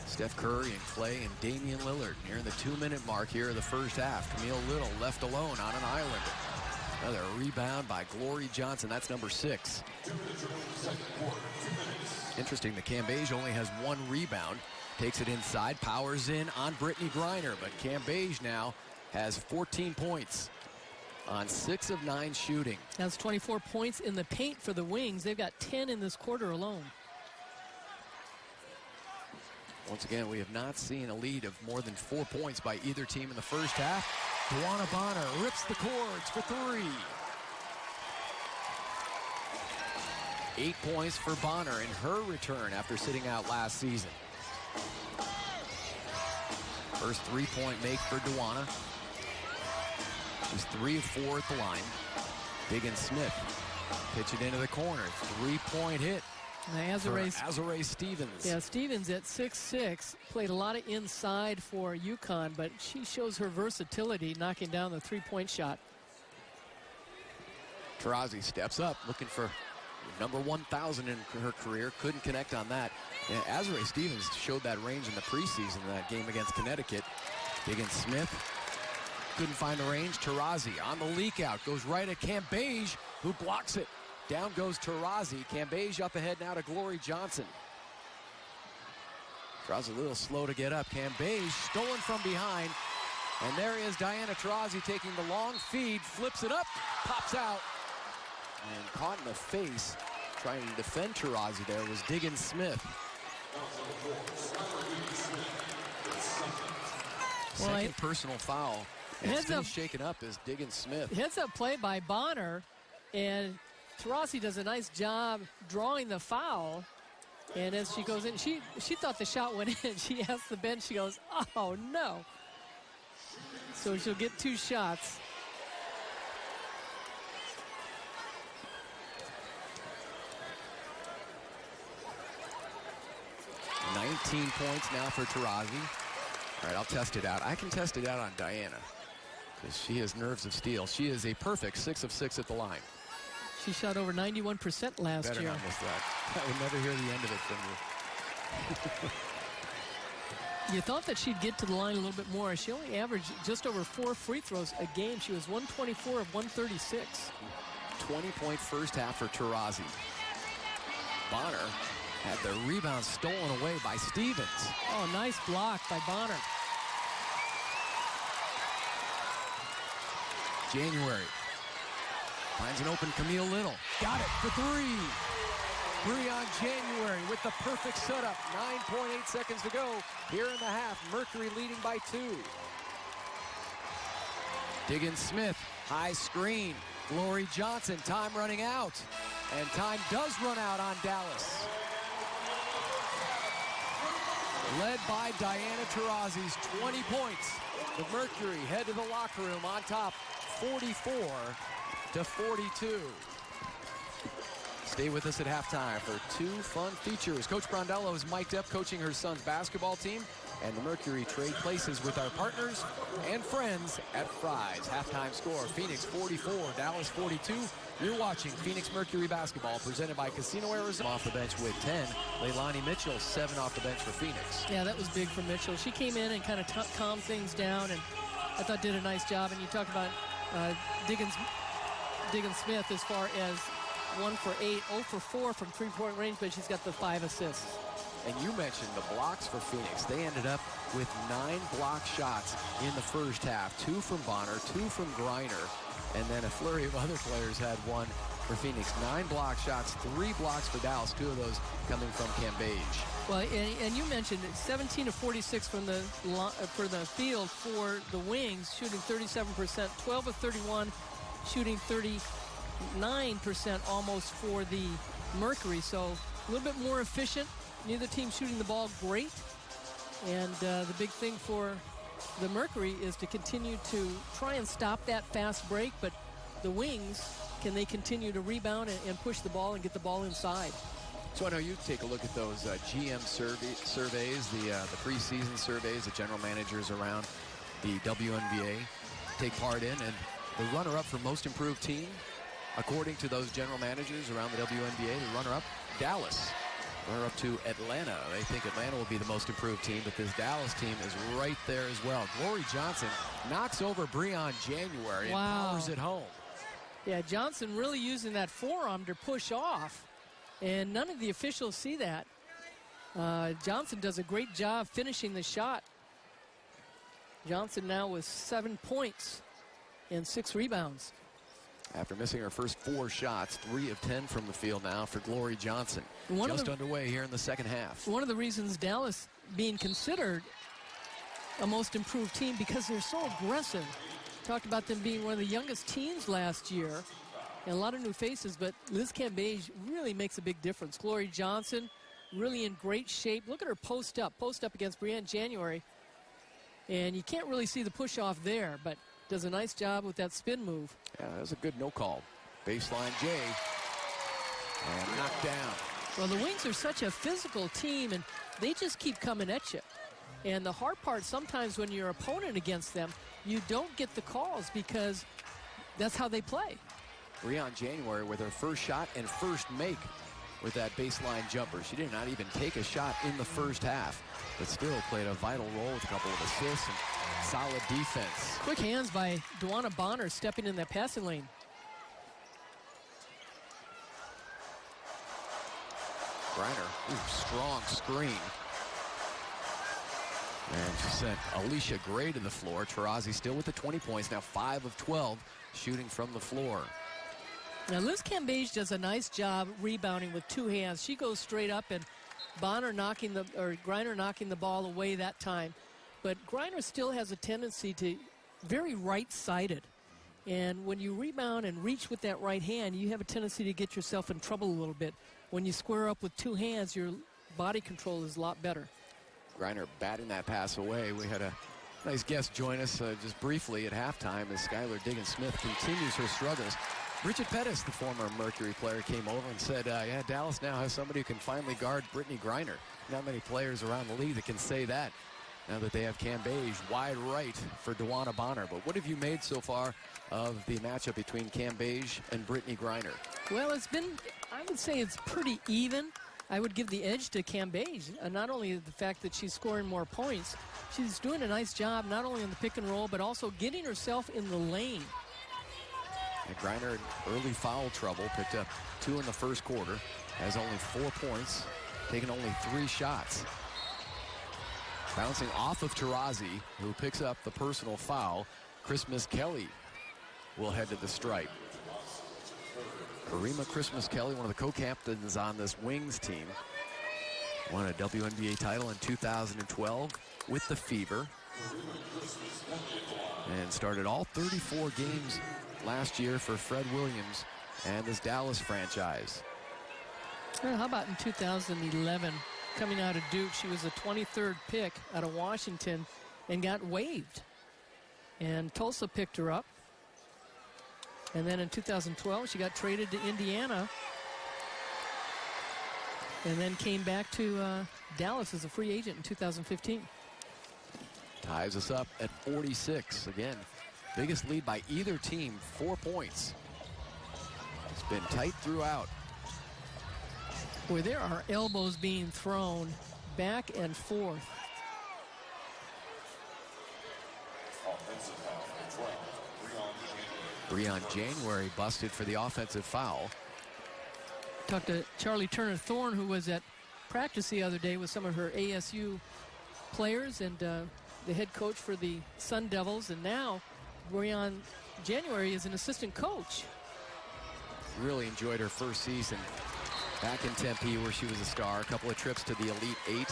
Steph Curry and Klay and Damian Lillard near the 2-minute mark here of the first half. Camille Little left alone on an island. Another rebound by Glory Johnson. That's number 6. Interesting, the Cambage only has 1 rebound. Takes it inside, powers in on Brittany Griner, but Cambage now has 14 points on 6 of 9 shooting. That's 24 points in the paint for the Wings. They've got 10 in this quarter alone. Once again, we have not seen a lead of more than 4 points by either team in the first half. Dewana Bonner rips the cords for 3. 8 points for Bonner in her return after sitting out last season. First three-point make for Dewana. She's 3 of 4 at the line. Diggins Smith pitch it into the corner. 3-point hit. Azurá Stevens. Yeah, Stevens at 6'6", played a lot of inside for UConn, but she shows her versatility knocking down the three-point shot. Taurasi steps up, looking for number 1,000 in her career. Couldn't connect on that. Yeah, Azurá Stevens showed that range in the preseason in that game against Connecticut. Diggins Smith couldn't find the range. Taurasi on the leak out, goes right at Cambage, who blocks it. Down goes Taurasi. Cambage up ahead now to Glory Johnson. Taurasi a little slow to get up. Cambage stolen from behind. And there is Diana Taurasi taking the long feed, flips it up, pops out. And caught in the face, trying to defend Taurasi there, was Diggins Smith. Second personal foul. And still shaken up is Diggins Smith. Heads up play by Bonner, and Taurasi does a nice job drawing the foul. And as she goes in, she thought the shot went in. She asked the bench, she goes, "Oh no." So she'll get 2 shots. $19 points now for Taurasi. All right, I'll test it out. I can test it out on Diana because she has nerves of steel. She is a perfect 6 of 6 at the line. She shot over 91% last Better year. not miss that. I would never hear the end of it from you. You thought that she'd get to the line a little bit more. She only averaged just over 4 free throws a game. She was 124 of 136. 20-point first half for Taurasi. Bonner had the rebound stolen away by Stevens. Oh, nice block by Bonner. January finds an open Camille Little. Got it for 3. 3 on January with the perfect setup. 9.8 seconds to go here in the half. Mercury leading by 2. Diggins Smith High screen. Glory Johnson, time running out. And time does run out on Dallas. Led by Diana Taurasi's 20 points. The Mercury head to the locker room on top, 44-42. Stay with us at halftime for two fun features. Coach Brondello is mic'd up coaching her son's basketball team, and the Mercury trade places with our partners and friends at Fry's. Halftime score, Phoenix 44, Dallas 42. You're watching Phoenix Mercury basketball presented by Casino Arizona. Off the bench with 10. Leilani Mitchell, 7 off the bench for Phoenix. Yeah, that was big for Mitchell. She came in and kind of calmed things down, and I thought did a nice job. And you talk about Diggins Smith as far as 1 for 8, 0 for 4 from three-point range, but she's got the 5 assists. And you mentioned the blocks for Phoenix. They ended up with 9 block shots in the first half. 2 from Bonner, 2 from Griner, and then a flurry of other players had 1 for Phoenix. 9 block shots, 3 blocks for Dallas, 2 of those coming from Cambage. Well, and you mentioned 17 of 46 from the field for the Wings, shooting 37%, 12 of 31, shooting 39% almost for the Mercury. So a little bit more efficient. Neither team shooting the ball great. And the big thing for the Mercury is to continue to try and stop that fast break. But the Wings, can they continue to rebound and push the ball and get the ball inside? So I know you take a look at those GM surveys, the preseason surveys that general managers around the WNBA take part in. And the runner-up for most improved team, according to those general managers around the WNBA, the runner-up, Dallas. We're up to Atlanta. They think Atlanta will be the most improved team, but this Dallas team is right there as well. Glory Johnson knocks over Breon January and powers it home. Yeah, Johnson really using that forearm to push off, and none of the officials see that. Johnson does a great job finishing the shot. Johnson now with 7 points and 6 rebounds. After missing her first 4 shots, 3 of 10 from the field now for Glory Johnson. Just underway here in the second half. One of the reasons Dallas being considered a most improved team because they're so aggressive. Talked about them being one of the youngest teams last year. And a lot of new faces, but Liz Cambage really makes a big difference. Glory Johnson really in great shape. Look at her post up against Breon January. And you can't really see the push off there, but does a nice job with that spin move. Yeah, that was a good no call. Baseline J. And knocked down. Well, the Wings are such a physical team, and they just keep coming at you. And the hard part sometimes when you're opponent against them, you don't get the calls because that's how they play. Breon January with her first shot and first make with that baseline jumper. She did not even take a shot in the first half, but still played a vital role with a couple of assists and solid defense. Quick hands by Duana Bonner stepping in that passing lane. Griner, strong screen. And she sent Alicia Gray to the floor. Taurasi still with the 20 points, now 5 of 12 shooting from the floor. Now Liz Cambage does a nice job rebounding with 2 hands. She goes straight up, and Griner knocking the ball away that time. But Griner still has a tendency to very right-sided. And when you rebound and reach with that right hand, you have a tendency to get yourself in trouble a little bit. When you square up with 2 hands, your body control is a lot better. Griner batting that pass away. We had a nice guest join us just briefly at halftime as Skylar Diggins-Smith continues her struggles. Bridget Pettis, the former Mercury player, came over and said, yeah, Dallas now has somebody who can finally guard Brittany Griner. Not many players around the league that can say that now that they have Cambage wide right for Duana Bonner. But what have you made so far of the matchup between Cambage and Brittany Griner? Well, it's been, I would say it's pretty even. I would give the edge to Cambage. Not only the fact that she's scoring more points, she's doing a nice job not only in the pick and roll, but also getting herself in the lane. And Griner in early foul trouble, picked up 2 in the first quarter, has only 4 points, taken only 3 shots. Bouncing off of Taurasi, who picks up the personal foul. Christmas Kelly will head to the stripe. Karima Christmas Kelly, one of the co-captains on this Wings team, won a WNBA title in 2012 with the Fever and started all 34 games last year for Fred Williams and this Dallas franchise. Well, how about in 2011, coming out of Duke, she was a 23rd pick out of Washington and got waived. And Tulsa picked her up. And then in 2012, she got traded to Indiana. And then came back to Dallas as a free agent in 2015. Ties us up at 46. Again, biggest lead by either team, 4 points. It's been tight throughout. Boy, there are elbows being thrown back and forth. Breon January busted for the offensive foul. Talked to Charlie Turner-Thorne, who was at practice the other day with some of her ASU players and the head coach for the Sun Devils. And now Breon January is an assistant coach. Really enjoyed her first season back in Tempe, where she was a star. A couple of trips to the Elite Eight,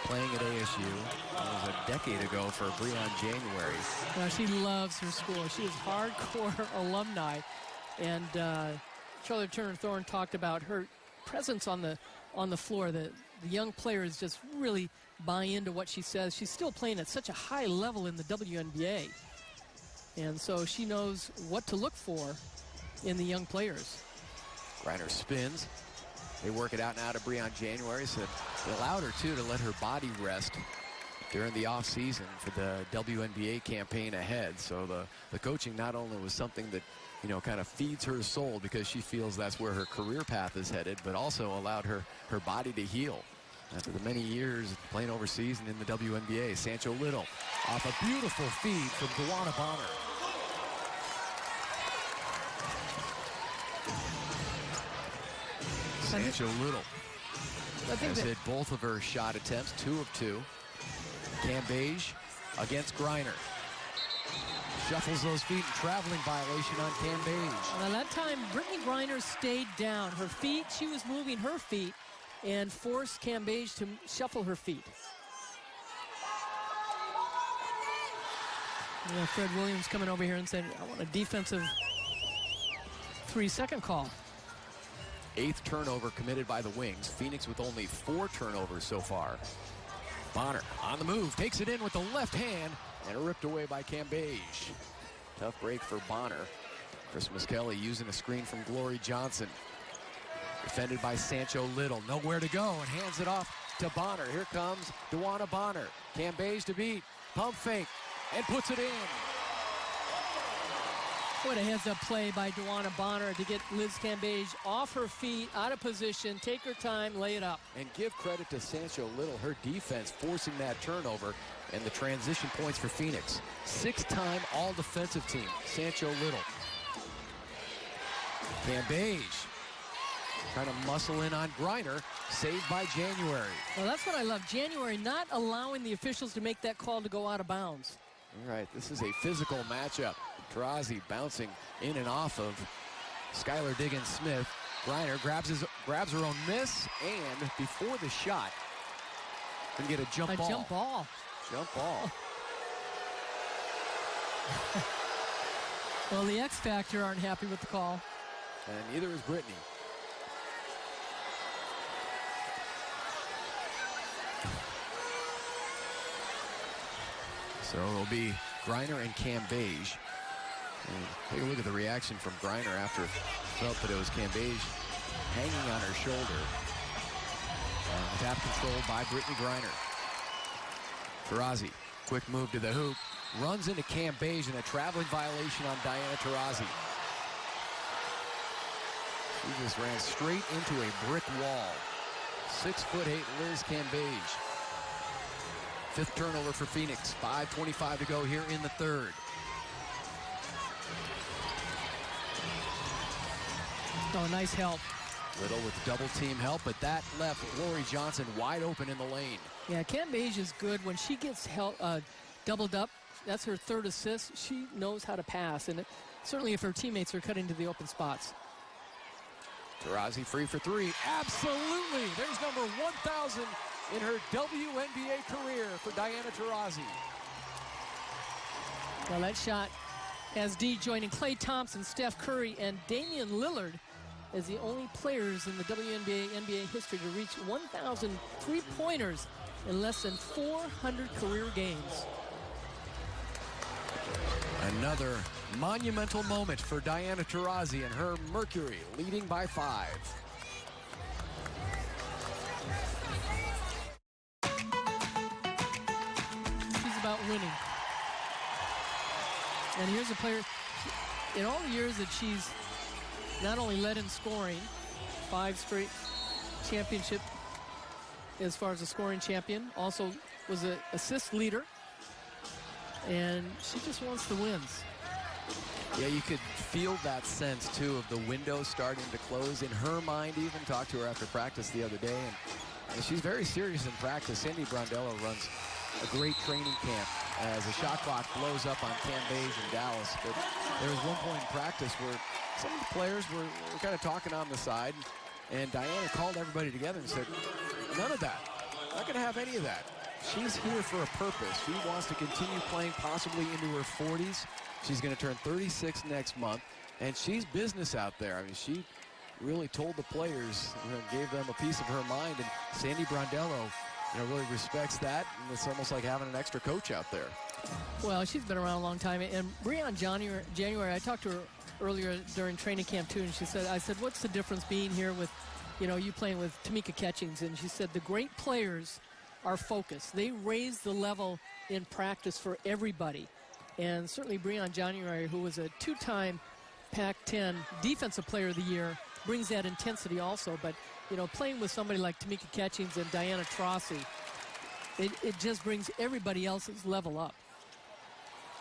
playing at ASU. That was a decade ago for Breon January. Now, she loves her school. She is hardcore alumni. And Charlie Turner-Thorne talked about her presence on the floor. The young players just really buy into what she says. She's still playing at such a high level in the WNBA. And so she knows what to look for in the young players. Griner spins. They work it out now to Breon January. So they allowed her, too, to let her body rest during the offseason for the WNBA campaign ahead. So the coaching not only was something that, you know, kind of feeds her soul because she feels that's where her career path is headed, but also allowed her body to heal after the many years playing overseas and in the WNBA. Sancho Little off a beautiful feed from Dewana Bonner. Sancho Little has hit both of her shot attempts, 2 of 2. Cambage against Griner. Shuffles those feet, and traveling violation on Cambage. Now that time, Brittany Griner stayed down. Her feet, she was moving her feet and forced Cambage to shuffle her feet. Yeah, Fred Williams coming over here and said, I want a defensive 3-second call. 8th turnover committed by the Wings. Phoenix with only 4 turnovers so far. Bonner on the move, takes it in with the left hand, and ripped away by Cambage. Tough break for Bonner. Christmas Kelly using a screen from Glory Johnson. Defended by Sancho Little. Nowhere to go, and hands it off to Bonner. Here comes Dewana Bonner. Cambage to beat. Pump fake, and puts it in. What a heads-up play by Dewana Bonner to get Liz Cambage off her feet, out of position, take her time, lay it up. And give credit to Sancho Little, her defense forcing that turnover and the transition points for Phoenix. 6-time all-defensive team, Sancho Little. Cambage trying to muscle in on Griner, saved by January. Well, that's what I love. January not allowing the officials to make that call to go out of bounds. All right, this is a physical matchup. Taurasi bouncing in and off of Skylar Diggins-Smith. Griner grabs her own miss, and before the shot, can get a jump ball. Jump ball. Jump ball. Well, the X Factor aren't happy with the call. And neither is Brittany. So it'll be Griner and Cambage. And take a look at the reaction from Griner after it felt that it was Cambage hanging on her shoulder. Tap controlled by Brittany Griner. Taurasi, quick move to the hoop. Runs into Cambage and a traveling violation on Diana Taurasi. She just ran straight into a brick wall. 6'8" Liz Cambage. 5th turnover for Phoenix. 5:25 to go here in the 3rd. Oh, nice help. Little with double team help, but that left Glory Johnson wide open in the lane. Yeah, Cambage is good when she gets doubled up. That's her 3rd assist. She knows how to pass, and certainly if her teammates are cutting to the open spots. Taurasi free for 3. Absolutely. There's number 1,000 in her WNBA career for Diana Taurasi. Well, that shot As D joining Klay Thompson, Steph Curry, and Damian Lillard as the only players in the WNBA NBA history to reach 1,000 three-pointers in less than 400 career games. Another monumental moment for Diana Taurasi and her Mercury, leading by 5. She's about winning. And here's a player, in all the years that she's not only led in scoring, 5 straight championship as far as a scoring champion, also was an assist leader, and she just wants the wins. Yeah, you could feel that sense, too, of the window starting to close in her mind. Even talked to her after practice the other day, and she's very serious in practice. Cindy Brondello runs a great training camp as the shot clock blows up on Cam Beige in Dallas. But there was one point in practice where some of the players were kind of talking on the side, and Diana called everybody together and said, none of that. Not going to have any of that. She's here for a purpose. She wants to continue playing possibly into her 40s. She's going to turn 36 next month, and she's business out there. I mean, she really told the players, gave them a piece of her mind, and Sandy Brondello, really respects that, and it's almost like having an extra coach out there. Well, she's been around a long time, and Breon January, I talked to her earlier during training camp too, and she said, I said, what's the difference being here with, you playing with Tamika Catchings? And she said, the great players are focused. They raise the level in practice for everybody. And certainly Breon January, who was a 2-time Pac-10 Defensive Player of the Year, brings that intensity also. But, playing with somebody like Tamika Catchings and Diana Taurasi, it just brings everybody else's level up.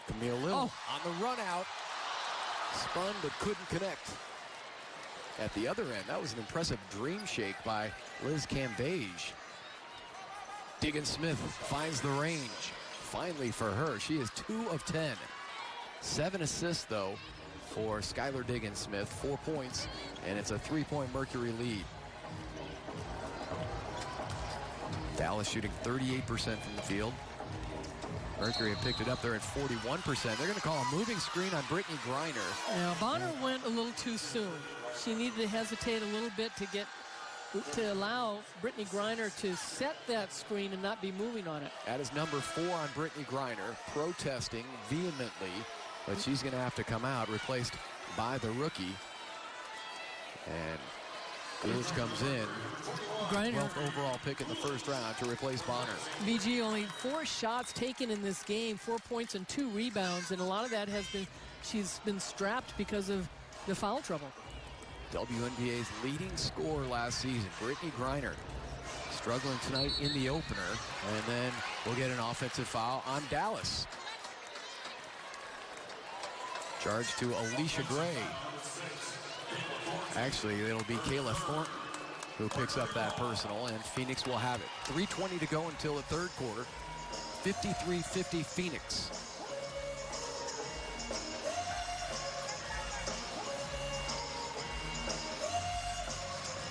Camille Little on the run out. Spun but couldn't connect. At the other end, that was an impressive dream shake by Liz Cambage. Diggins Smith finds the range. Finally for her, she is 2 of 10. 7 assists, though, for Skylar Diggins Smith. 4 points, and it's a 3-point Mercury lead. Dallas shooting 38% from the field. Mercury have picked it up there at 41%. They're going to call a moving screen on Brittany Griner. Now, Bonner went a little too soon. She needed to hesitate a little bit to allow Brittany Griner to set that screen and not be moving on it. That is number 4 on Brittany Griner, protesting vehemently, but she's going to have to come out, replaced by the rookie. And Lewis comes in, Griner, 12th overall pick in the first round to replace Bonner. BG, only 4 shots taken in this game, 4 points and 2 rebounds, and a lot of that has been, she's been strapped because of the foul trouble. WNBA's leading scorer last season, Brittany Griner, struggling tonight in the opener, and then we'll get an offensive foul on Dallas. Charge to Alicia Gray. Actually, it'll be Kayla Thornton who picks up that personal, and Phoenix will have it. 3:20 to go until the third quarter. 53-50 Phoenix.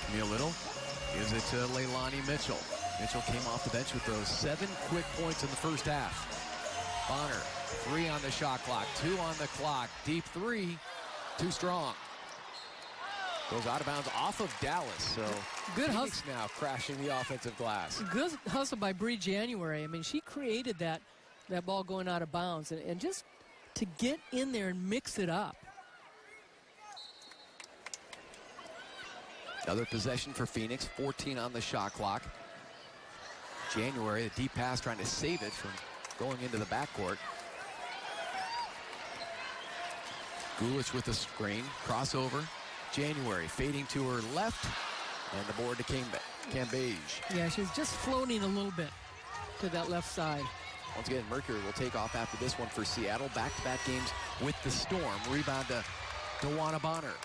Camille Little gives it to Leilani Mitchell. Mitchell came off the bench with those 7 quick points in the first half. Bonner, 3 on the shot clock, 2 on the clock. Deep 3, too strong. Goes out of bounds off of Dallas, so good Phoenix hustle now crashing the offensive glass. Good hustle by Bree January. I mean, she created that ball going out of bounds, and just to get in there and mix it up. Another possession for Phoenix, 14 on the shot clock. January, the deep pass, trying to save it from going into the backcourt. Gulich with the screen, crossover. January fading to her left, and the board to Cambage. Yeah, she's just floating a little bit to that left side. Once again, Mercury will take off after this one for Seattle. Back-to-back games with the Storm. Rebound to DeWanna Bonner.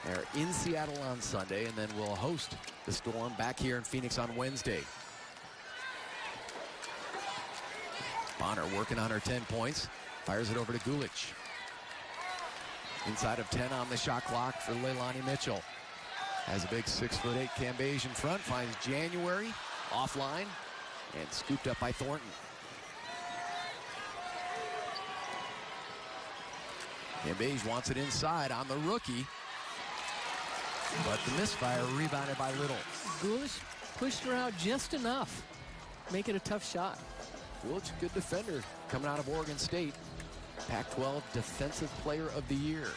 They're in Seattle on Sunday, and then we'll host the Storm back here in Phoenix on Wednesday. Bonner working on her 10 points. Fires it over to Gulich. Inside of 10 on the shot clock for Leilani Mitchell. Has a big 6'8" Cambage in front. Finds January offline and scooped up by Thornton. Cambage wants it inside on the rookie. But the misfire rebounded by Little. Gulish pushed her out just enough. Make it a tough shot. Gulish, good defender coming out of Oregon State. Pac-12 Defensive Player of the Year.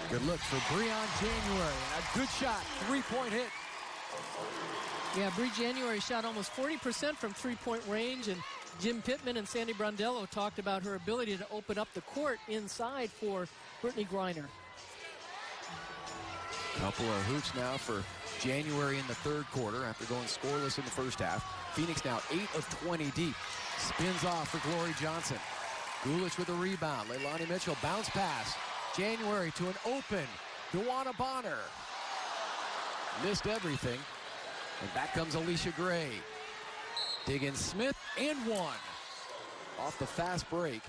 Good look for Breon January. A good shot, three-point hit. Yeah, Bree January shot almost 40% from three-point range, and Jim Pittman and Sandy Brondello talked about her ability to open up the court inside for Brittney Griner. Couple of hoops now for January in the third quarter after going scoreless in the first half. Phoenix now 8 of 20 deep. Spins off for Glory Johnson. Gulish with a rebound. Leilani Mitchell bounce pass. January to an open DeWanna Bonner. Missed everything. And back comes Alicia Gray. Diggins Smith and one. Off the fast break.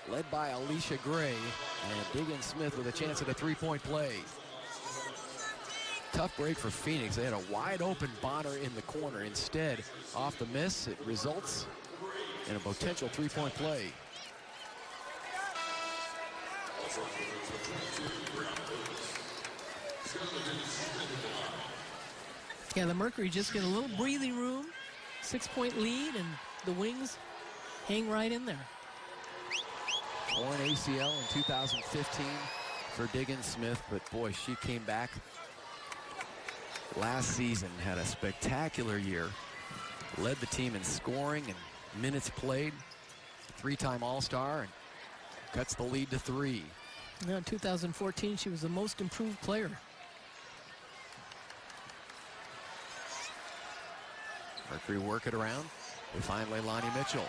Led by Alicia Gray. And Diggins Smith with a chance at a three-point play. Tough break for Phoenix. They had a wide open Bonner in the corner. Instead, off the miss, it results in a potential three-point play. Yeah, the Mercury just get a little breathing room. 6-point lead, and the Wings hang right in there. Torn ACL in 2015 for Diggins Smith, but boy, she came back last season, had a spectacular year, led the team in scoring and minutes played, three-time All-Star, and cuts the lead to 3. Now, in 2014, she was the most improved player. Mercury work it around. They find Leilani Mitchell.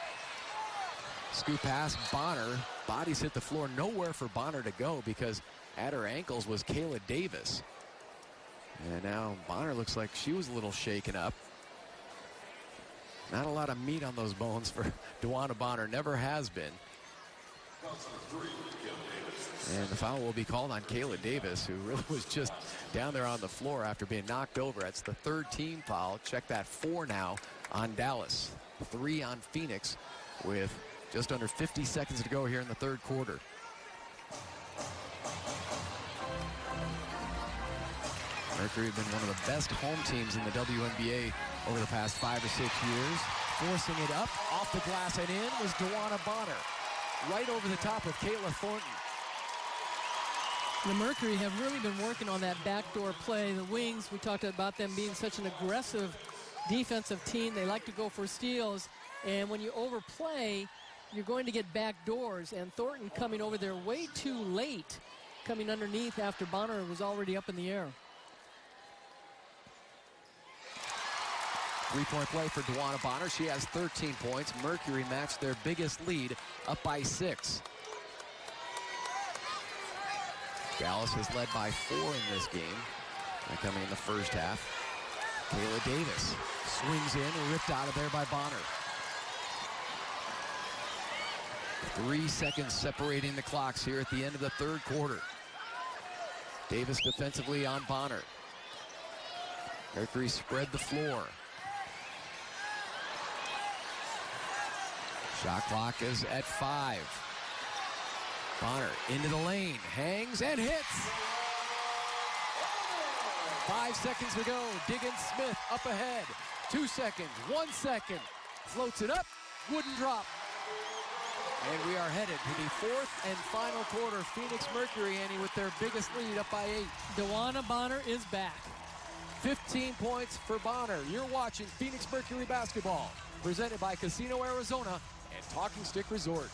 Scoop pass, Bonner. Bodies hit the floor. Nowhere for Bonner to go because at her ankles was Kayla Davis. And now Bonner looks like she was a little shaken up. Not a lot of meat on those bones for DeWanna Bonner. Never has been. And the foul will be called on Kayla Davis, who really was just down there on the floor after being knocked over. That's the third team foul. Check that, 4 now on Dallas. 3 on Phoenix with just under 50 seconds to go here in the third quarter. Mercury have been one of the best home teams in the WNBA over the past 5 or 6 years. Forcing it up, off the glass and in was DeWanna Bonner. Right over the top of Kayla Thornton. The Mercury have really been working on that backdoor play. The Wings, we talked about them being such an aggressive defensive team. They like to go for steals. And when you overplay, you're going to get back doors. And Thornton coming over there way too late, coming underneath after Bonner was already up in the air. Three-point play for DeWanna Bonner. She has 13 points. Mercury matched their biggest lead, up by 6. Dallas has led by 4 in this game. They're coming in the first half. Kayla Davis swings in, ripped out of there by Bonner. 3 seconds separating the clocks here at the end of the third quarter. Davis defensively on Bonner. Mercury spread the floor. Shot clock is at 5. Bonner into the lane, hangs and hits. 5 seconds to go. Diggins Smith up ahead. 2 seconds, 1 second. Floats it up, wouldn't drop. And we are headed to the fourth and final quarter. Phoenix Mercury, Annie, with their biggest lead, up by 8. DeWanna Bonner is back. 15 points for Bonner. You're watching Phoenix Mercury basketball, presented by Casino Arizona and Talking Stick Resort.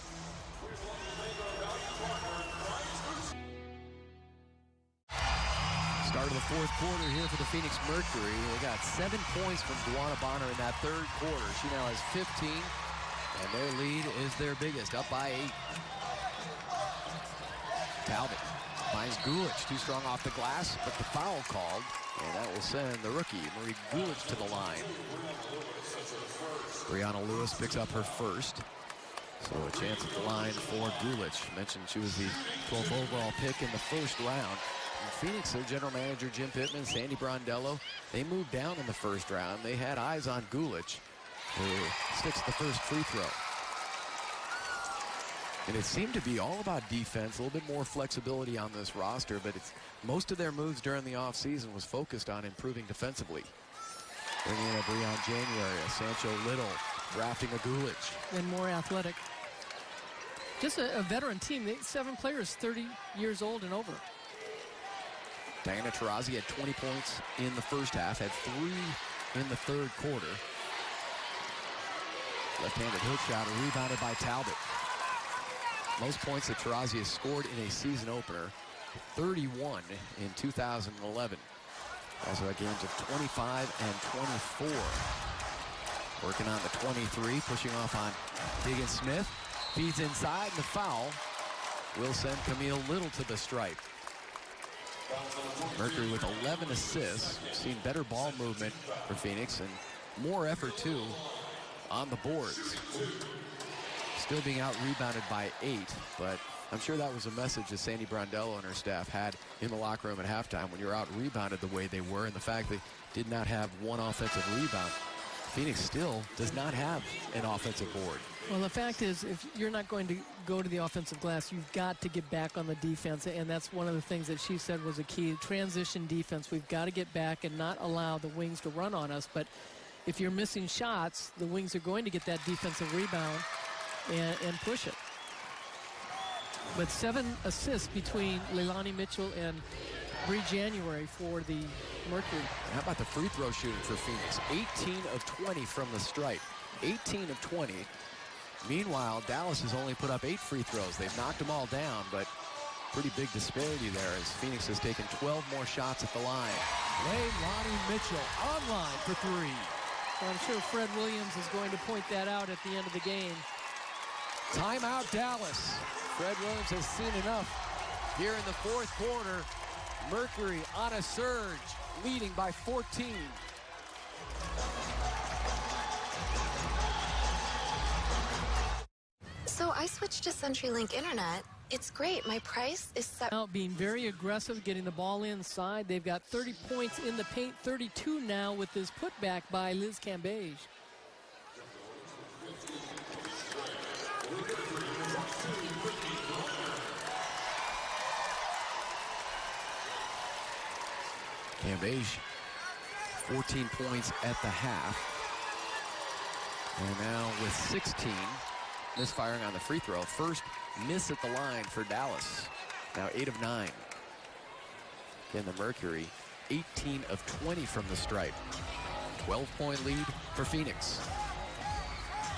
Start of the fourth quarter here for the Phoenix Mercury. They got 7 points from DeWanna Bonner in that third quarter. She now has 15, and their lead is their biggest, up by 8. Talbot finds Gulish, too strong off the glass, but the foul called, and that will send the rookie, Marie Gulish, to the line. Brianna Lewis picks up her first. So a chance at the line for Gulish. Mentioned she was the 12th overall pick in the first round. In Phoenix, their general manager, Jim Pittman, Sandy Brondello, they moved down in the first round. They had eyes on Gulish, who sticks the first free throw. And it seemed to be all about defense, a little bit more flexibility on this roster, but most of their moves during the offseason was focused on improving defensively. Bringing in a Breon January, a Sancho Little, drafting a Gulich. And more athletic. Just a veteran team. 7 players 30 years old and over. Diana Taurasi had 20 points in the first half, had 3 in the third quarter. Left-handed hook shot, rebounded by Talbot. Most points that Taurasi has scored in a season opener, 31 in 2011. Also had games of 25 and 24. Working on the 23, pushing off on Diggins Smith. Feeds inside, and the foul will send Camille Little to the stripe. Mercury with 11 assists. We've seen better ball movement for Phoenix and more effort, too, on the boards. Still being out-rebounded by 8, but I'm sure that was a message that Sandy Brondello and her staff had in the locker room at halftime when you're out-rebounded the way they were, and the fact they did not have one offensive rebound. Phoenix still does not have an offensive board. Well, the fact is, if you're not going to go to the offensive glass, you've got to get back on the defense, and that's one of the things that she said was a key. Transition defense, we've got to get back and not allow the wings to run on us, but if you're missing shots, the wings are going to get that defensive rebound and push it. But 7 assists between Leilani Mitchell and Bree January for the Mercury. How about the free throw shooting for Phoenix? 18 of 20 from the stripe. 18 of 20. Meanwhile, Dallas has only put up 8 free throws. They've knocked them all down, but pretty big disparity there as Phoenix has taken 12 more shots at the line. Leilani Mitchell online for 3. Well, I'm sure Fred Williams is going to point that out at the end of the game. Timeout, Dallas. Fred Williams has seen enough here in the fourth quarter. Mercury on a surge, leading by 14. So I switched to CenturyLink Internet. It's great. My price is set. Now being very aggressive, getting the ball inside. They've got 30 points in the paint, 32 now with this putback by Liz Cambage. Cambage, 14 points at the half. And now with 16, misfiring on the free throw. First miss at the line for Dallas. Now 8 of 9. Again, the Mercury, 18 of 20 from the stripe. 12-point lead for Phoenix.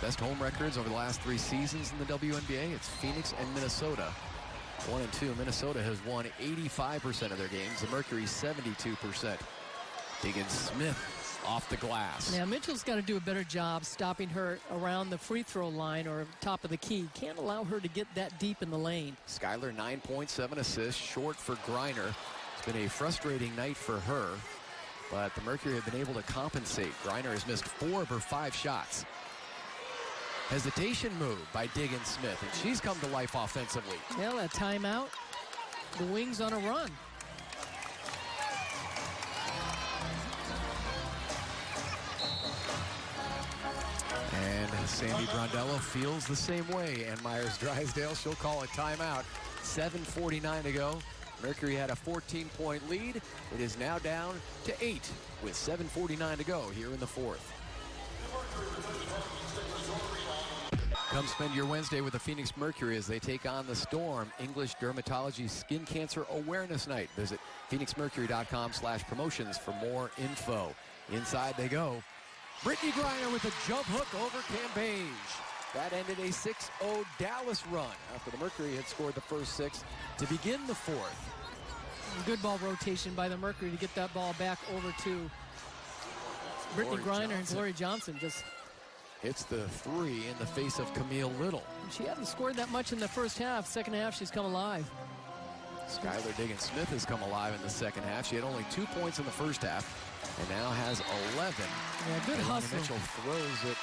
Best home records over the last 3 seasons in the WNBA. It's Phoenix and Minnesota. 1 and 2. Minnesota has won 85% of their games. The Mercury 72%. Diggins Smith off the glass. Now Mitchell's got to do a better job stopping her around the free throw line or top of the key. Can't allow her to get that deep in the lane. Skyler 9 points, 7 assists, short for Griner. It's been a frustrating night for her, but the Mercury have been able to compensate. Griner has missed 4 of her 5 shots. Hesitation move by Diggins Smith, and she's come to life offensively. Well, a timeout. The Wings on a run. And Sandy Brondello feels the same way. And Myers Drysdale, she'll call a timeout. 7:49 to go. Mercury had a 14-point lead. It is now down to 8 with 7:49 to go here in the fourth. Come spend your Wednesday with the Phoenix Mercury as they take on the Storm. English Dermatology Skin Cancer Awareness Night. Visit phoenixmercury.com/promotions for more info. Inside they go. Brittany Griner with a jump hook over Cambage. That ended a 6-0 Dallas run after the Mercury had scored the first 6 to begin the fourth. Good ball rotation by the Mercury to get that ball back over to Brittany Griner and Gloria Johnson. Just hits the 3 in the face of Camille Little. She hasn't scored that much in the first half. Second half, she's come alive. Skylar Diggins Smith has come alive in the second half. She had only 2 points in the first half and now has 11. Yeah, good hustle. Mitchell throws it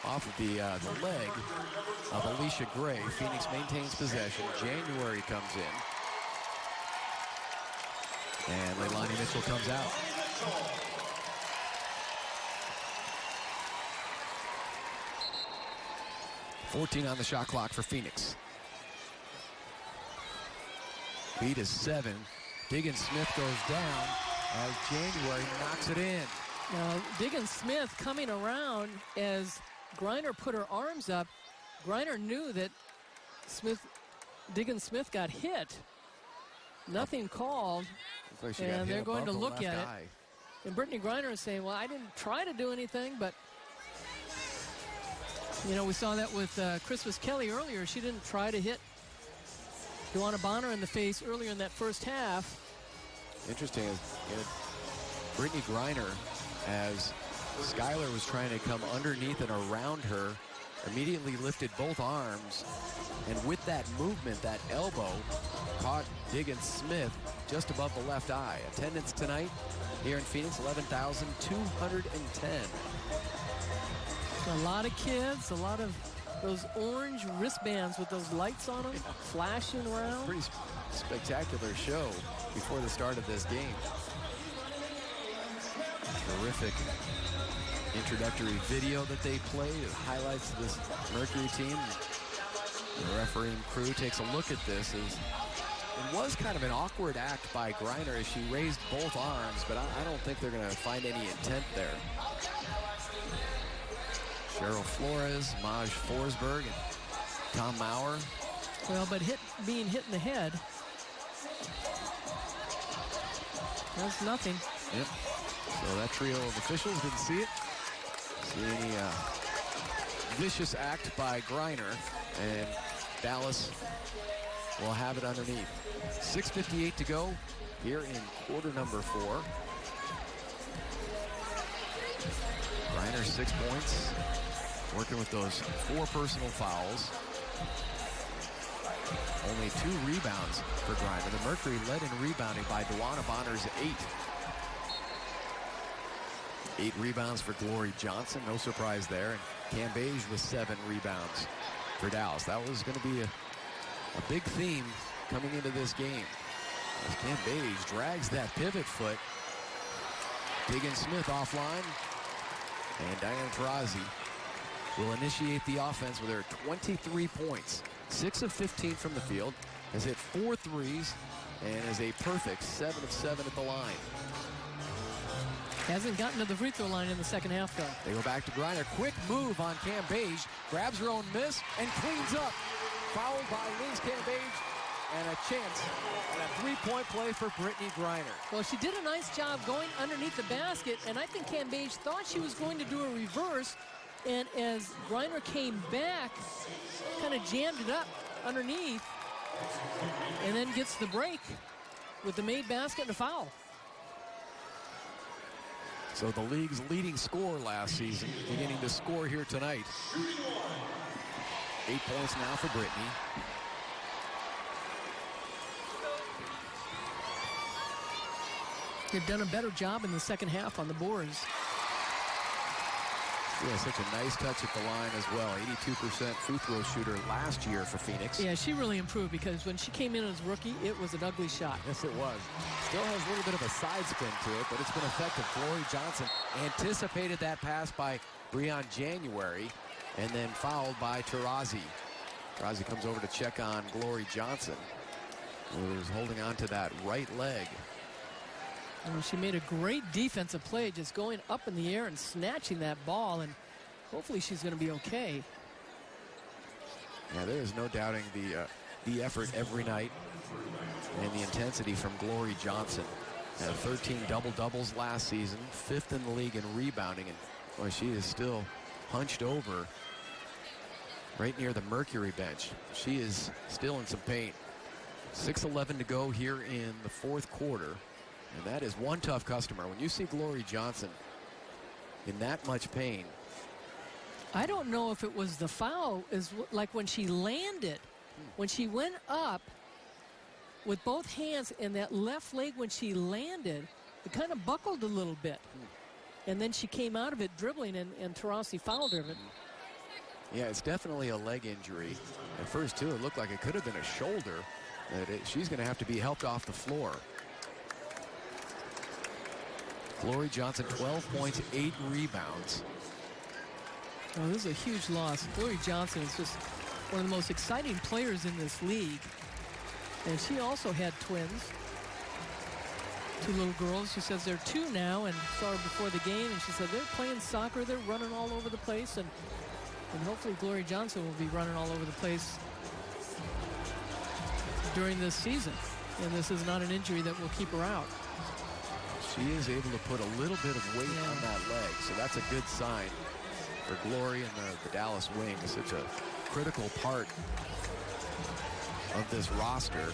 off of the leg of Alicia Gray. Phoenix maintains possession. January comes in. And Leilani Mitchell comes out. 14 on the shot clock for Phoenix. Beat is 7. Diggins-Smith goes down as January knocks it in. Now, Diggins-Smith coming around as Griner put her arms up. Griner knew that Diggins-Smith got hit. Nothing called, Like and they're going to look at it. And Brittany Griner is saying, well, I didn't try to do anything, but, you know, we saw that with Christmas Kelly earlier. She didn't try to hit Joanna Bonner in the face earlier in that first half. Interesting is Brittany Griner, as Skylar was trying to come underneath and around her, immediately lifted both arms, and with that movement, that elbow caught Diggins-Smith just above the left eye. Attendance tonight here in Phoenix, 11,210. A lot of kids, a lot of those orange wristbands with those lights on them, flashing around. Pretty spectacular show before the start of this game. Terrific introductory video that they played. It highlights this Mercury team. The refereeing crew takes a look at this. It was kind of an awkward act by Griner as she raised both arms, but I don't think they're going to find any intent there. Cheryl Flores, Maj Forsberg, and Tom Maurer. Well, but being hit in the head, that's nothing. Yep. So that trio of officials didn't see it. See any vicious act by Griner, and Dallas will have it underneath. 6:58 to go here in quarter number 4. Griner 6 points, working with those 4 personal fouls. Only 2 rebounds for Griner. The Mercury led in rebounding by Duana Bonner's 8. 8 rebounds for Glory Johnson, no surprise there. And Cam Beige with 7 rebounds for Dallas. That was going to be a big theme coming into this game, as Cam Beige drags that pivot foot. Diggins-Smith offline, and Diana Taurasi will initiate the offense with her 23 points. 6 of 15 from the field, has hit 4 threes, and is a perfect 7 of 7 at the line. Hasn't gotten to the free throw line in the second half, though. They go back to Griner. Quick move on Cam Beige. Grabs her own miss and cleans up. Fouled by Liz Cam Beige. And a chance at a 3-point play for Brittany Griner. Well, she did a nice job going underneath the basket, and I think Cam Beige thought she was going to do a reverse. And as Griner came back, kind of jammed it up underneath, and then gets the break with the made basket and a foul. So the league's leading scorer last season beginning to score here tonight. 8 points now for Brittany. They've done a better job in the second half on the boards. Yeah, such a nice touch at the line as well. 82% free throw shooter last year for Phoenix. Yeah, she really improved, because when she came in as rookie, it was an ugly shot. Yes, it was. Still has a little bit of a side spin to it, but it's been effective. Glory Johnson anticipated that pass by Breon January, and then fouled by Taurasi. Taurasi comes over to check on Glory Johnson, who is holding on to that right leg. Well, she made a great defensive play, just going up in the air and snatching that ball, and hopefully she's going to be okay. Yeah, there is no doubting the effort every night and the intensity from Glory Johnson. 13 double-doubles last season, 5th in the league in rebounding, and boy, she is still hunched over right near the Mercury bench. She is still in some pain. 6:11 to go here in the 4th quarter. And that is one tough customer. When you see Glory Johnson in that much pain. I don't know if it was the foul, is like when she landed, when she went up with both hands, and that left leg when she landed, it kind of buckled a little bit. And then she came out of it dribbling, and Taurasi fouled her. But yeah, it's definitely a leg injury. At first, too, it looked like it could have been a shoulder. She's going to have to be helped off the floor. Glory Johnson, 12 points, 8 rebounds. Oh, this is a huge loss. Glory Johnson is just one of the most exciting players in this league. And she also had twins. 2 little girls. She says they're 2 now, and saw her before the game, and she said they're playing soccer, they're running all over the place, and hopefully Glory Johnson will be running all over the place during this season. And this is not an injury that will keep her out. She is able to put a little bit of weight on that leg, so that's a good sign for Glory and the Dallas Wing. Is such a critical part of this roster.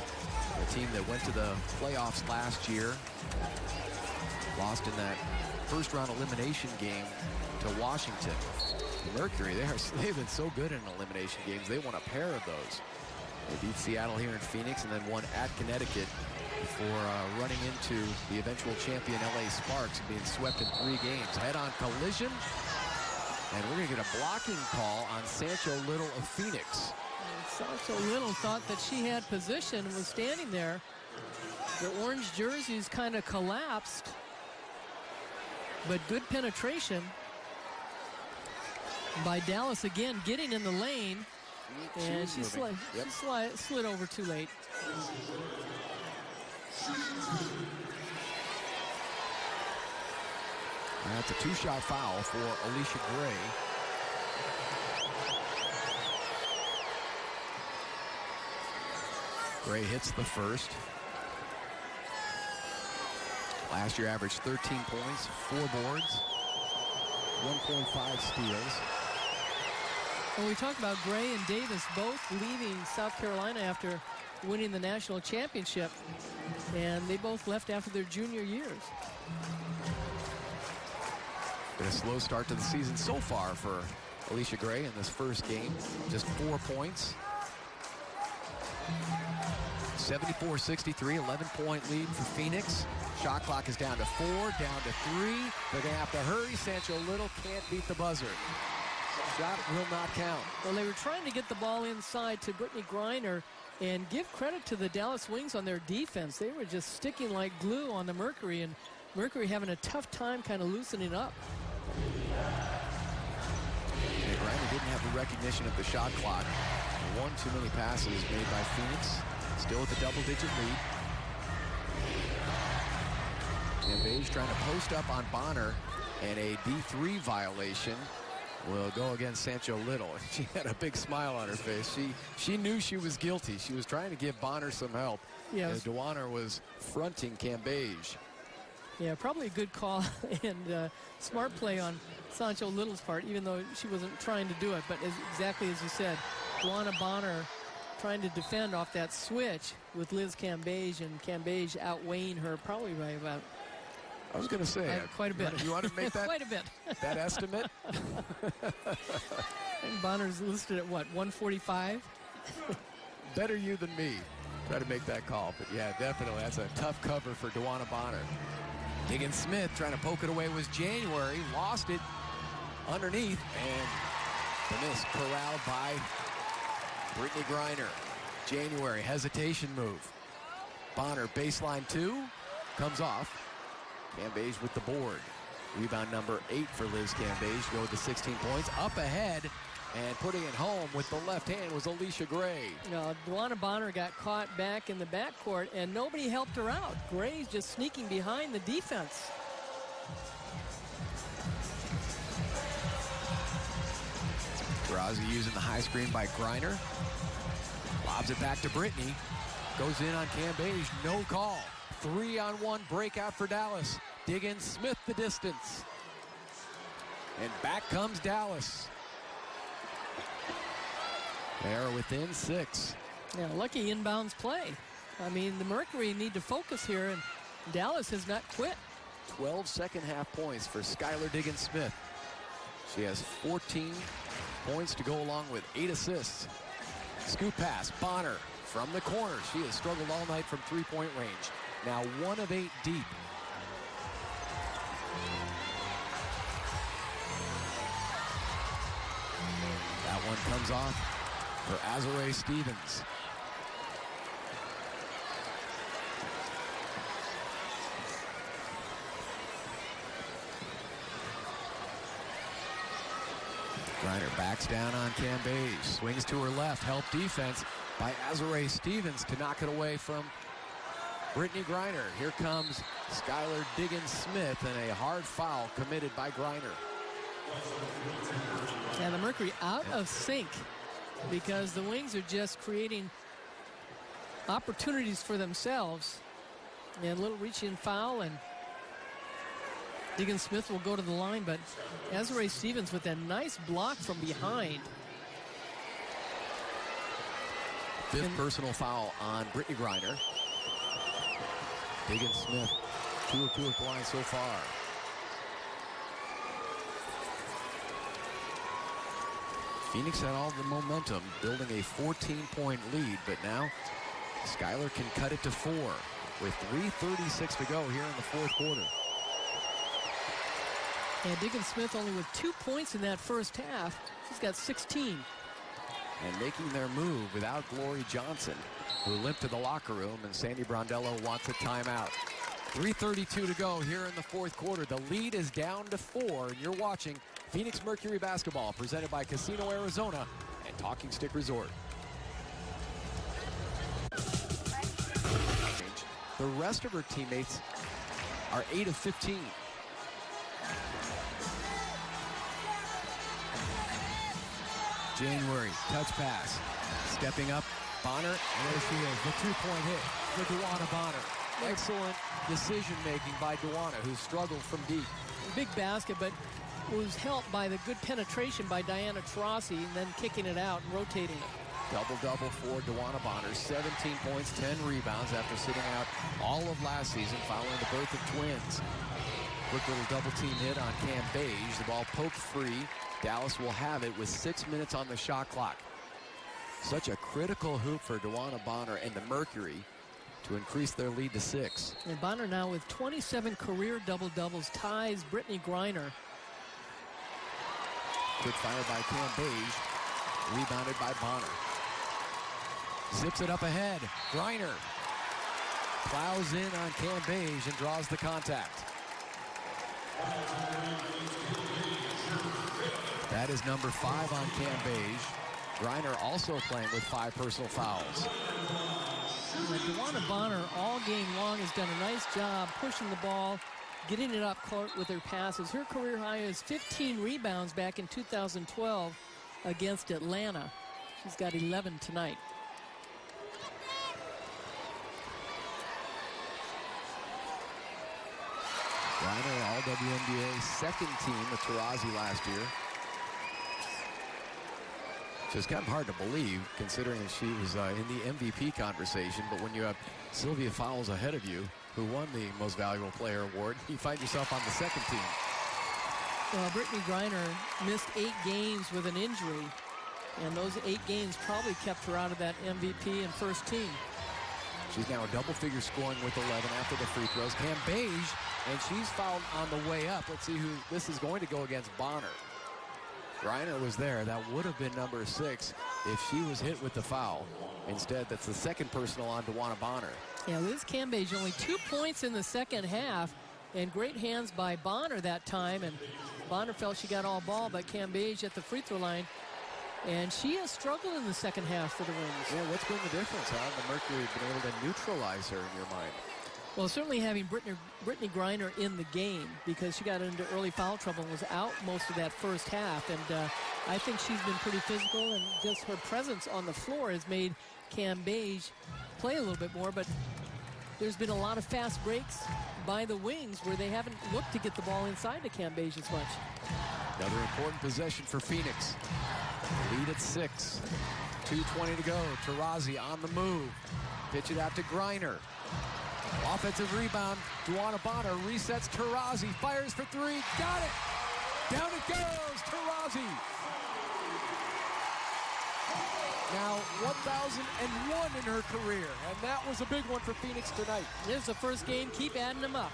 The team that went to the playoffs last year, lost in that first-round elimination game to Washington. The Mercury, they've been so good in elimination games. They won a pair of those. They beat Seattle here in Phoenix and then won at Connecticut before running into the eventual champion LA Sparks and being swept in 3 games. Head-on collision, and we're going to get a blocking call on Sancho Little of Phoenix. Sancho Little thought that she had position and was standing there. The orange jerseys kind of collapsed, but good penetration by Dallas again, getting in the lane, and she slid over too late. That's a 2-shot foul for Alicia Gray. Gray hits the first. Last year averaged 13 points, 4 boards, 1.5 steals. Well, we talked about Gray and Davis both leaving South Carolina after winning the national championship, and they both left after their junior years. Been a slow start to the season so far for Alicia Gray in this first game. Just 4 points. 74-63, 11-point lead for Phoenix. Shot clock is down to 4, down to 3. They're going to have to hurry. Sancho Little can't beat the buzzer. Shot will not count. Well, they were trying to get the ball inside to Brittany Griner, and give credit to the Dallas Wings on their defense. They were just sticking like glue on the Mercury, and Mercury having a tough time kind of loosening up. And Griner didn't have the recognition of the shot clock. One too many passes made by Phoenix. Still with a double-digit lead. And Beige trying to post up on Bonner, and a D3 violation will go against Sancho Little. She had a big smile on her face. She knew she was guilty. She was trying to give Bonner some help. Yeah, as DeWanner was fronting Cambage. Yeah, probably a good call and smart play on Sancho Little's part, even though she wasn't trying to do it. But exactly as you said, DeWanna Bonner trying to defend off that switch with Liz Cambage, and Cambage outweighing her probably by about, I was going to say, quite a bit. You want to make that quite a bit. That estimate? I think Bonner's listed at what, 145? Better you than me. Try to make that call, but yeah, definitely that's a tough cover for DeWanna Bonner. Higgins Smith trying to poke it away was January, lost it underneath, and the miss corralled by Brittany Griner. January, hesitation move. Bonner, baseline 2, comes off. Cambage with the board. Rebound number 8 for Liz Cambage to go with the 16 points. Up ahead and putting it home with the left hand was Alicia Gray. DeWanna Bonner got caught back in the backcourt, and nobody helped her out. Gray's just sneaking behind the defense. Taurasi using the high screen by Griner. Lobs it back to Brittany. Goes in on Cambage, no call. 3-on-1 breakout for Dallas. Diggins Smith the distance. And back comes Dallas. They're within 6. Yeah, lucky inbounds play. I mean, the Mercury need to focus here, and Dallas has not quit. 12 second-half points for Skylar Diggins Smith. She has 14 points to go along with 8 assists. Scoop pass, Bonner from the corner. She has struggled all night from three-point range. Now 1 of 8 deep. That one comes off for Azurá Stevens. Griner backs down on Cambage, swings to her left, help defense by Azurá Stevens to knock it away from Brittany Griner. Here comes Skylar Diggins-Smith, and a hard foul committed by Griner. And the Mercury out of sync because the Wings are just creating opportunities for themselves. And a little reach-in foul, and Diggins-Smith will go to the line, but Azurá Stevens with a nice block from behind. Fifth personal foul on Brittany Griner. Diggins-Smith, 2 of 2 at the line so far. Phoenix had all the momentum, building a 14-point lead, but now Skylar can cut it to 4 with 3:36 to go here in the fourth quarter. And Diggins-Smith only with 2 points in that first half. She's got 16. And making their move without Glory Johnson, who limped to the locker room, and Sandy Brondello wants a timeout. 3:32 to go here in the fourth quarter. The lead is down to 4, and you're watching Phoenix Mercury basketball, presented by Casino Arizona and Talking Stick Resort. The rest of her teammates are 8 of 15. January, touch pass. Stepping up, Bonner. And there she is, the 2-point hit for DeWanna Bonner. Excellent decision-making by DeWanna, who struggled from deep. Big basket, but was helped by the good penetration by Diana Taurasi, and then kicking it out and rotating it. Double-double for DeWanna Bonner, 17 points, 10 rebounds after sitting out all of last season following the birth of twins. Quick little double-team hit on Cambage. The ball poked free. Dallas will have it with 6 minutes on the shot clock. Such a critical hoop for DeWanna Bonner and the Mercury to increase their lead to 6. And Bonner now with 27 career double-doubles, ties Brittany Griner. Quick fire by Cambage, rebounded by Bonner. Zips it up ahead. Griner plows in on Cambage and draws the contact. That is number 5 on Cambage. Griner also playing with 5 personal fouls. DeWanna Bonner all game long has done a nice job pushing the ball, getting it up court with her passes. Her career high is 15 rebounds back in 2012 against Atlanta. She's got 11 tonight. Griner, all WNBA second team with Taurasi last year. So it's kind of hard to believe, considering that she was in the MVP conversation. But when you have Sylvia Fowles ahead of you, who won the Most Valuable Player award, you find yourself on the second team. Well, Brittany Griner missed 8 games with an injury, and those 8 games probably kept her out of that MVP and first team. She's now a double-figure scoring with 11 after the free throws. Cambage, and she's fouled on the way up. Let's see who this is going to go against. Bonner. Griner was there. That would have been number 6 if she was hit with the foul. Instead, that's the second personal on DeWanna Bonner. Yeah, Liz Cambage only 2 points in the second half, and great hands by Bonner that time. And Bonner felt she got all ball, but Cambage at the free throw line. And she has struggled in the second half for the Wings. Yeah, what's been the difference, huh? The Mercury have been able to neutralize her in your mind. Well, certainly having Brittany Griner in the game, because she got into early foul trouble and was out most of that first half. And I think she's been pretty physical, and just her presence on the floor has made Cambage play a little bit more. But there's been a lot of fast breaks by the Wings where they haven't looked to get the ball inside to Cambage as much. Another important possession for Phoenix. Lead at 6. 2:20 to go. Taurasi on the move. Pitch it out to Griner. Offensive rebound. DeWanna Bonner resets Taurasi. Fires for 3. Got it. Down it goes. Taurasi. Now 1,001 in her career. And that was a big one for Phoenix tonight. This is the first game. Keep adding them up.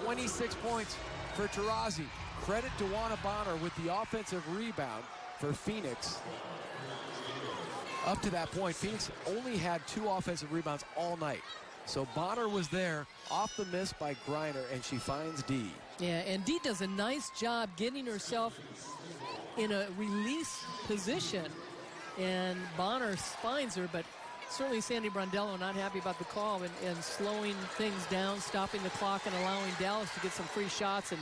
26 points for Taurasi. Credit DeWanna Bonner with the offensive rebound for Phoenix. Up to that point, Phoenix only had 2 offensive rebounds all night. So Bonner was there off the miss by Griner, and she finds D. Yeah, and D does a nice job getting herself in a release position, and Bonner finds her, but certainly Sandy Brondello not happy about the call and slowing things down, stopping the clock, and allowing Dallas to get some free shots. And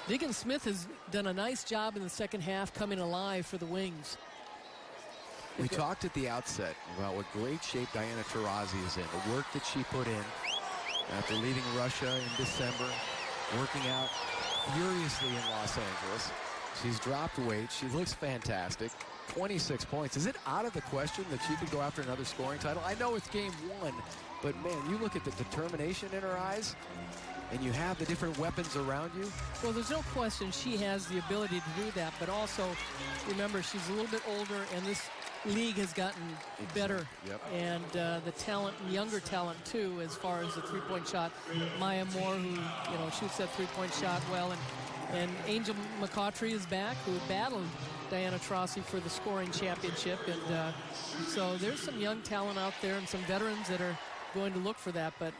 Diggins Smith has done a nice job in the second half coming alive for the Wings. We talked at the outset about what great shape Diana Taurasi is in, the work that she put in after leaving Russia in December, working out furiously in Los Angeles. She's dropped weight. She looks fantastic. 26 points. Is it out of the question that she could go after another scoring title? I know it's game one, but man, you look at the determination in her eyes, and you have the different weapons around you. Well, there's no question she has the ability to do that, but also remember she's a little bit older, and this league has gotten better. Yep. And the talent, younger talent too, as far as the three-point shot. Maya Moore, who shoots that three-point shot well, and Angel McCautry is back, who battled Diana Taurasi for the scoring championship. And so there's some young talent out there and some veterans that are going to look for that. But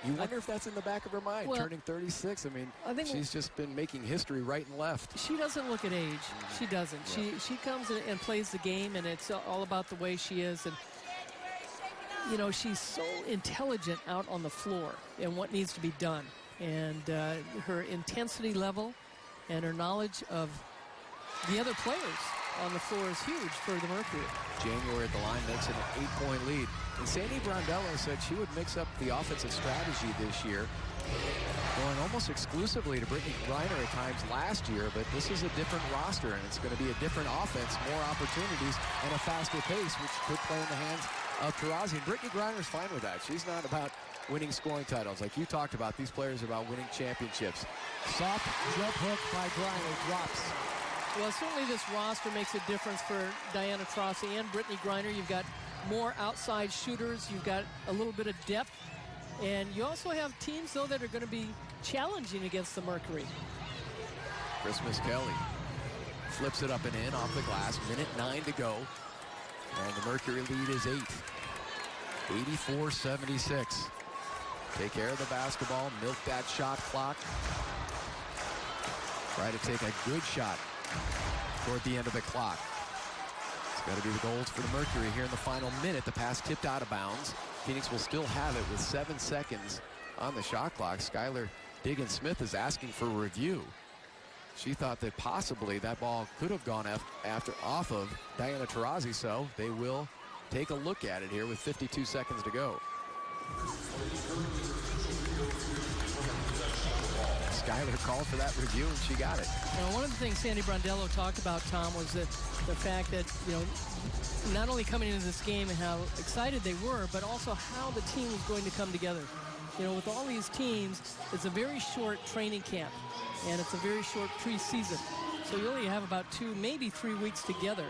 you wonder if that's in the back of her mind, well, turning 36. I think she's just been making history right and left. She doesn't look at age. She doesn't. Yeah. She comes in and plays the game, and it's all about the way she is. And she's so intelligent out on the floor and what needs to be done. And her intensity level and her knowledge of the other players on the floor is huge for the Mercury. January at the line makes it an 8-point lead. And Sandy Brondello said she would mix up the offensive strategy this year, going almost exclusively to Brittany Griner at times last year, but this is a different roster, and it's going to be a different offense, more opportunities, and a faster pace, which could play in the hands of Taurasi. And Brittany Griner's fine with that. She's not about winning scoring titles. Like you talked about, these players are about winning championships. Soft jump hook by Griner drops. Well, certainly this roster makes a difference for Diana Taurasi and Brittany Griner. You've got more outside shooters. You've got a little bit of depth. And you also have teams, though, that are going to be challenging against the Mercury. Christmas Kelly flips it up and in off the glass. Minute 9 to go. And the Mercury lead is 8. 84-76. Take care of the basketball. Milk that shot clock. Try to take a good shot toward the end of the clock. It's got to be the goals for the Mercury here in the final minute. The pass tipped out of bounds. Phoenix will still have it with 7 seconds on the shot clock. Skylar Diggins-Smith is asking for review. She thought that possibly that ball could have gone off of Diana Taurasi, so they will take a look at it here with 52 seconds to go. Skylar called for that review, and she got it. Now, one of the things Sandy Brondello talked about, Tom, was that the fact that, not only coming into this game and how excited they were, but also how the team was going to come together. With all these teams, it's a very short training camp, and it's a very short preseason. So you only have about 2, maybe 3 weeks together.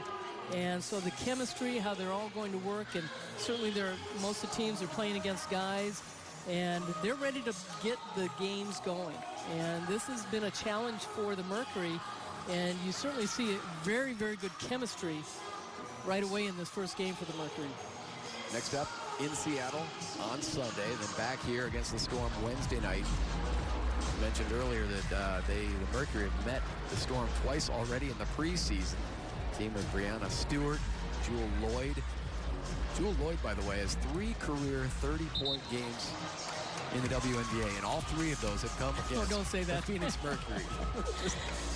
And so the chemistry, how they're all going to work, and certainly most of the teams are playing against guys, and they're ready to get the games going. And this has been a challenge for the Mercury, and you certainly see a very, very good chemistry right away in this first game for the Mercury. Next up in Seattle on Sunday, then back here against the Storm Wednesday night. I mentioned earlier that the Mercury have met the Storm twice already in the preseason. Team with Brianna Stewart, Jewel Lloyd. Jewel Lloyd, by the way, has 3 career 30-point games in the WNBA, and all 3 of those have come against don't say that. the Phoenix Mercury.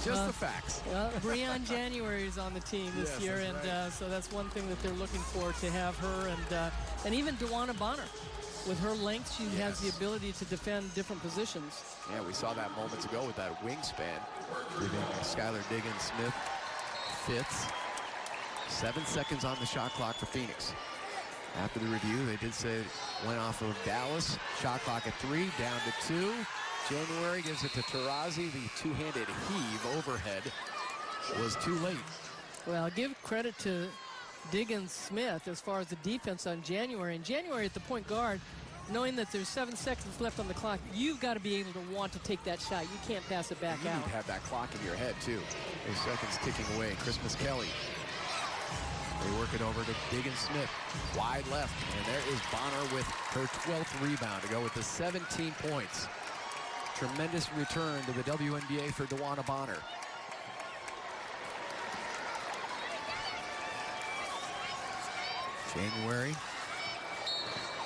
just the facts. Breanne January is on the team this year, and right. So that's one thing that they're looking for, to have her, and even DeWanna Bonner. With her length, she has the ability to defend different positions. Yeah, we saw that moments ago with that wingspan, giving Skylar Diggins-Smith fits. 7 seconds on the shot clock for Phoenix. After the review, they did say it went off of Dallas. Shot clock at 3, down to 2. January gives it to Taurasi. The two-handed heave overhead was too late. Well, give credit to Diggins-Smith as far as the defense on January. And January at the point guard, knowing that there's 7 seconds left on the clock, you've got to be able to want to take that shot. You can't pass it back out. You need to have that clock in your head, too. Those seconds ticking away. Christmas Kelly. They work it over to Diggins-Smith. Wide left. And there is Bonner with her 12th rebound to go with the 17 points. Tremendous return to the WNBA for DeWanna Bonner. January.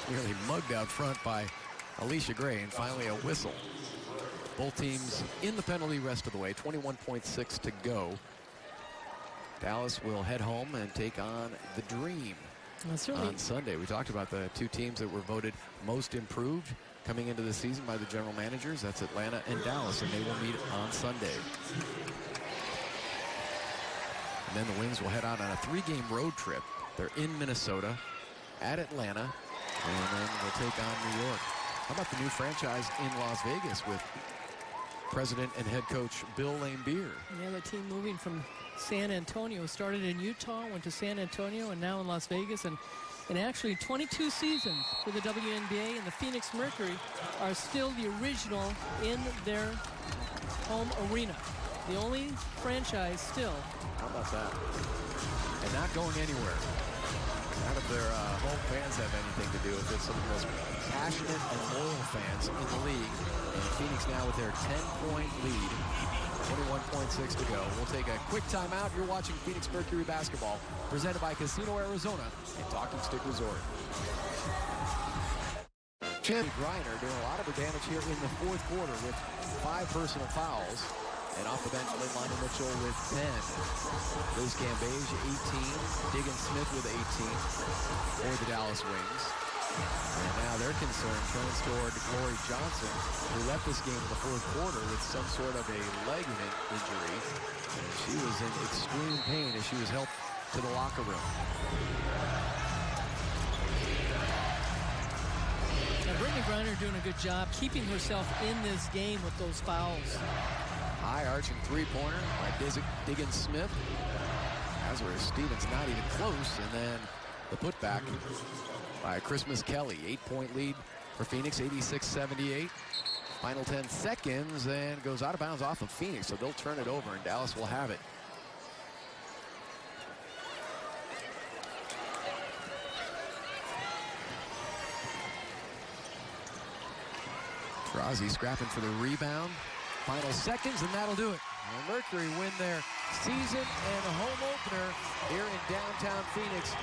Nearly mugged out front by Alicia Gray, and finally a whistle. Both teams in the penalty rest of the way. 21.6 to go. Dallas will head home and take on the Dream on Sunday. We talked about the two teams that were voted most improved coming into the season by the general managers. That's Atlanta and Dallas, and they will meet on Sunday. And then the Wings will head out on a 3-game road trip. They're in Minnesota, at Atlanta, and then we'll take on New York. How about the new franchise in Las Vegas with President and head coach Bill Laimbeer? Yeah, the team moving from San Antonio. Started in Utah, went to San Antonio, and now in Las Vegas. And actually 22 seasons for the WNBA, and the Phoenix Mercury are still the original in their home arena. The only franchise still. How about that? And not going anywhere. None of their home fans have anything to do with it. Some of the most passionate and loyal fans in the league. And Phoenix now with their 10-point lead. 21.6 to go. We'll take a quick timeout. You're watching Phoenix Mercury basketball, presented by Casino Arizona and Talking Stick Resort. Brittney Griner doing a lot of her damage here in the fourth quarter with 5 personal fouls. And off the bench, Lonnie Mitchell with 10. Liz Cambage, 18. Diggin Smith with 18 for the Dallas Wings. And now they're concerned turns toward Glory Johnson, who left this game in the fourth quarter with some sort of a leg injury. She was in extreme pain as she was helped to the locker room. Now, Brittney Griner doing a good job keeping herself in this game with those fouls. High arching three-pointer by Diggin Smith. Azra Stevens not even close, and then the putback by Christmas Kelly. 8-point lead for Phoenix, 86-78. Final 10 seconds, and goes out of bounds off of Phoenix, so they'll turn it over, and Dallas will have it. Taurasi scrapping for the rebound. Final seconds, and that'll do it. And Mercury win their season and home opener here in downtown Phoenix,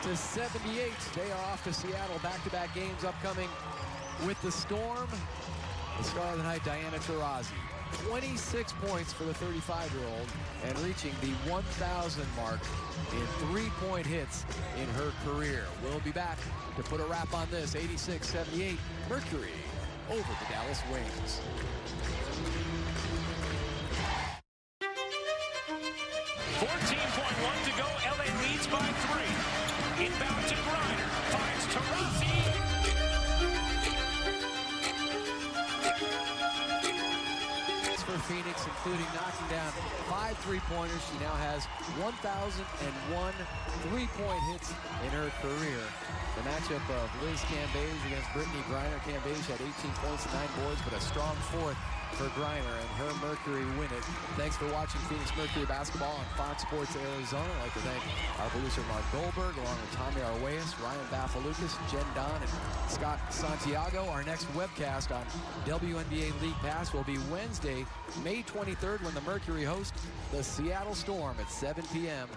86-78. They are off to Seattle. Back-to-back games upcoming with the Storm. The star of the night, Diana Taurasi. 26 points for the 35-year-old and reaching the 1,000 mark in 3-point hits in her career. We'll be back to put a wrap on this. 86-78, Mercury over the Dallas Wings. .1 to go. LA leads by 3. Inbound to Griner. Finds Taurasi. For Phoenix, including knocking down 5 3-pointers. She now has 1,001 3-point hits in her career. The matchup of Liz Cambage against Brittney Griner. Cambage had 18 points and 9 boards, but a strong fourth for Griner, and her Mercury win it. Thanks for watching Phoenix Mercury basketball on Fox Sports Arizona. I'd like to thank our producer Mark Goldberg, along with Tommy Arguelles, Ryan Bafalukas, Jen Don, and Scott Santiago. Our next webcast on WNBA League Pass will be Wednesday, May 23rd, when the Mercury host the Seattle Storm at 7 p.m.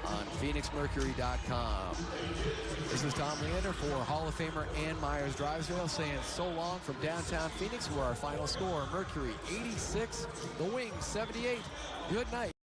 on PhoenixMercury.com. This is Tom Leander for Hall of Famer Ann Myers-Drivesdale saying so long from downtown Phoenix, where our final score, Mercury 86, the Wings 78. Good night.